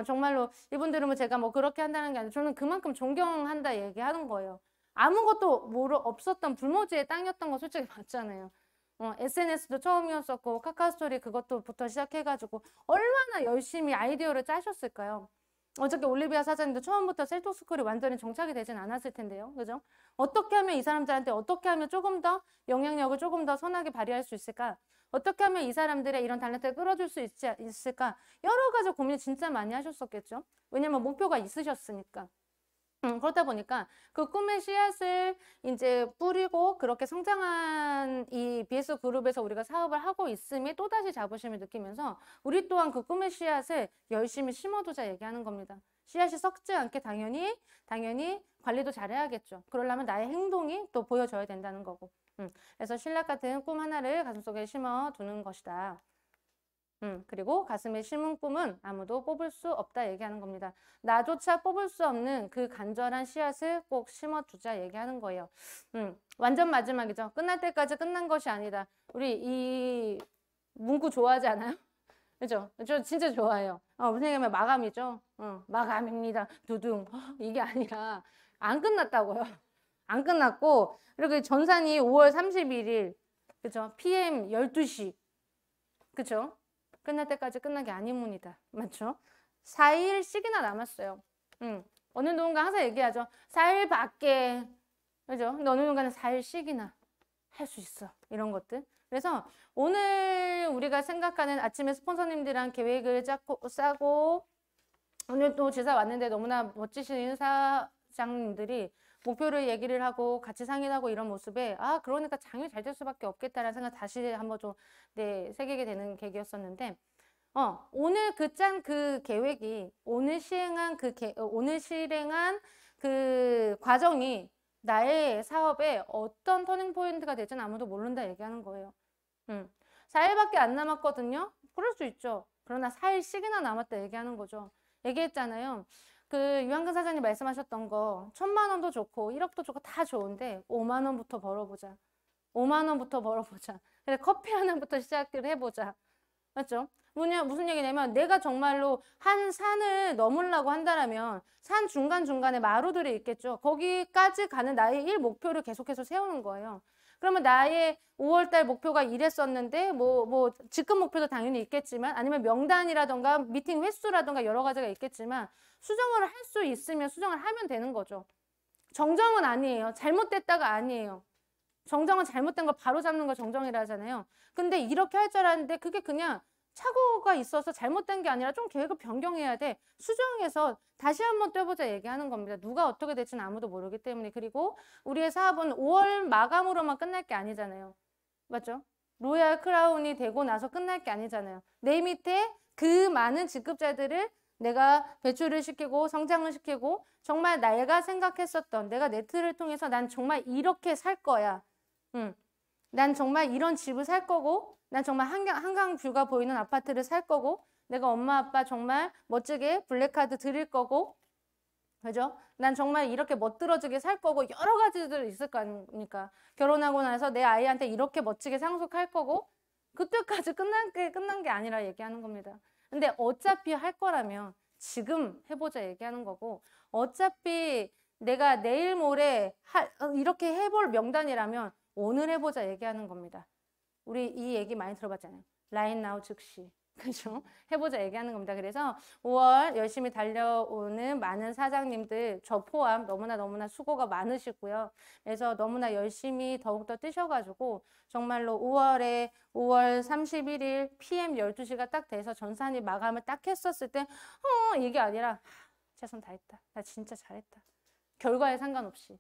정말로 이분들은 뭐 제가 뭐 그렇게 한다는 게 아니라 저는 그만큼 존경한다 얘기하는 거예요. 아무것도 없었던 불모지의 땅이었던 거 솔직히 맞잖아요. SNS도 처음이었었고 카카오스토리 그것도부터 시작해가지고 얼마나 열심히 아이디어를 짜셨을까요? 어저께 올리비아 사장님도 처음부터 셀토스쿨이 완전히 정착이 되진 않았을 텐데요. 그죠? 어떻게 하면 이 사람들한테 어떻게 하면 조금 더 영향력을 조금 더 선하게 발휘할 수 있을까? 어떻게 하면 이 사람들의 이런 탤런트를 끌어줄 수 있을까? 여러 가지 고민 진짜 많이 하셨었겠죠? 왜냐면 목표가 있으셨으니까. 그렇다 보니까 그 꿈의 씨앗을 이제 뿌리고 그렇게 성장한 이 BS 그룹에서 우리가 사업을 하고 있음에 또다시 자부심을 느끼면서 우리 또한 그 꿈의 씨앗을 열심히 심어두자 얘기하는 겁니다. 씨앗이 썩지 않게 당연히 관리도 잘해야겠죠. 그러려면 나의 행동이 또 보여져야 된다는 거고. 그래서 신락 같은 꿈 하나를 가슴속에 심어두는 것이다. 그리고 가슴에 심은 꿈은 아무도 뽑을 수 없다 얘기하는 겁니다. 나조차 뽑을 수 없는 그 간절한 씨앗을 꼭 심어두자 얘기하는 거예요. 완전 마지막이죠. 끝날 때까지 끝난 것이 아니다. 우리 이 문구 좋아하지 않아요? 그죠? 저 진짜 좋아해요. 무슨 얘기냐면 마감이죠. 마감입니다. 두둥. 이게 아니라 안 끝났다고요. 안 끝났고 이렇게 전산이 5월 31일 그죠? PM 12시 그죠? 끝날 때까지 끝난 게 아니문이다. 맞죠? 4일씩이나 남았어요. 어느 누군가 항상 얘기하죠. 4일밖에. 그죠? 근데 어느 누군가는 4일씩이나 할 수 있어. 이런 것들. 그래서 오늘 우리가 생각하는 아침에 스폰서님들이랑 계획을 짜고 오늘 또 지사 왔는데 너무나 멋지신 사장님들이 목표를 얘기를 하고 같이 상의를 하고 이런 모습에 그러니까 장이 잘 될 수밖에 없겠다라는 생각 다시 한번 좀 새기게 되는 계기였었는데 오늘 그 계획이 오늘 실행한 그 과정이 나의 사업에 어떤 터닝 포인트가 될지는 아무도 모른다 얘기하는 거예요. 4일밖에 안 남았거든요. 그럴 수 있죠. 그러나 4일씩이나 남았다 얘기하는 거죠. 얘기했잖아요. 그 유한근 사장님 말씀하셨던 거 1,000만 원도 좋고 1억도 좋고 다 좋은데 5만 원부터 벌어보자. 5만 원부터 벌어보자. 그래 커피 하나부터 시작을 해보자. 맞죠? 무슨 얘기냐면 내가 정말로 한 산을 넘으려고 한다면 산 중간중간에 마루들이 있겠죠. 거기까지 가는 나의 일 목표를 계속해서 세우는 거예요. 그러면 나의 5월달 목표가 이랬었는데 뭐 직급 목표도 당연히 있겠지만 아니면 명단이라던가 미팅 횟수라던가 여러 가지가 있겠지만 수정을 할 수 있으면 수정을 하면 되는 거죠. 정정은 아니에요. 잘못됐다가 아니에요. 정정은 잘못된 걸 바로잡는 걸 정정이라 하잖아요. 근데 이렇게 할 줄 알았는데 그게 그냥 착오가 있어서 잘못된 게 아니라 좀 계획을 변경해야 돼. 수정해서 다시 한번 떼보자 얘기하는 겁니다. 누가 어떻게 될지는 아무도 모르기 때문에. 그리고 우리의 사업은 5월 마감으로만 끝날 게 아니잖아요. 맞죠? 로얄 크라운이 되고 나서 끝날 게 아니잖아요. 내 밑에 그 많은 직급자들을 내가 배출을 시키고 성장을 시키고 정말 내가 생각했었던 내가 네트를 통해서 난 정말 이렇게 살 거야. 난 정말 이런 집을 살 거고 난 정말 한강 뷰가 보이는 아파트를 살 거고 내가 엄마 아빠 정말 멋지게 블랙카드 드릴 거고 그죠? 난 정말 이렇게 멋들어지게 살 거고 여러 가지들 있을 거 아닙니까? 결혼하고 나서 내 아이한테 이렇게 멋지게 상속할 거고 그때까지 끝난 게 아니라 얘기하는 겁니다. 근데 어차피 할 거라면 지금 해보자 얘기하는 거고 어차피 내가 내일 모레 이렇게 해볼 명단이라면 오늘 해보자 얘기하는 겁니다. 우리 이 얘기 많이 들어봤잖아요. Right now 즉시. 그죠? 해보자 얘기하는 겁니다. 그래서 5월 열심히 달려오는 많은 사장님들 저 포함 너무나 수고가 많으시고요. 그래서 너무나 열심히 더욱더 뛰셔가지고 정말로 5월 31일 PM 12시가 딱 돼서 전산이 마감을 딱 했었을 때 이게 아니라 최선 다했다. 나 진짜 잘했다. 결과에 상관없이.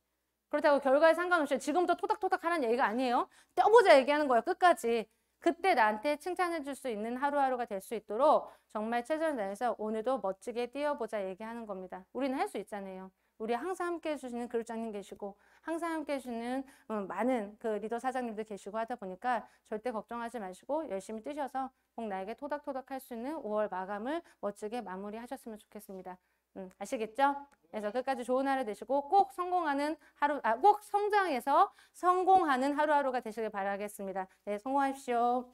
그렇다고 결과에 상관없이 지금부터 토닥토닥 하라는 얘기가 아니에요. 떼보자 얘기하는 거예요. 끝까지. 그때 나한테 칭찬해 줄 수 있는 하루하루가 될 수 있도록 정말 최선을 다해서 오늘도 멋지게 뛰어보자 얘기하는 겁니다. 우리는 할 수 있잖아요. 우리 항상 함께 해주시는 그룹장님 계시고 항상 함께 해주시는 많은 그 리더 사장님들 계시고 하다 보니까 절대 걱정하지 마시고 열심히 뛰셔서 꼭 나에게 토닥토닥 할 수 있는 5월 마감을 멋지게 마무리하셨으면 좋겠습니다. 아시겠죠? 그래서 끝까지 좋은 하루 되시고 꼭 성공하는 꼭 성장해서 성공하는 하루하루가 되시길 바라겠습니다. 네, 성공하십시오.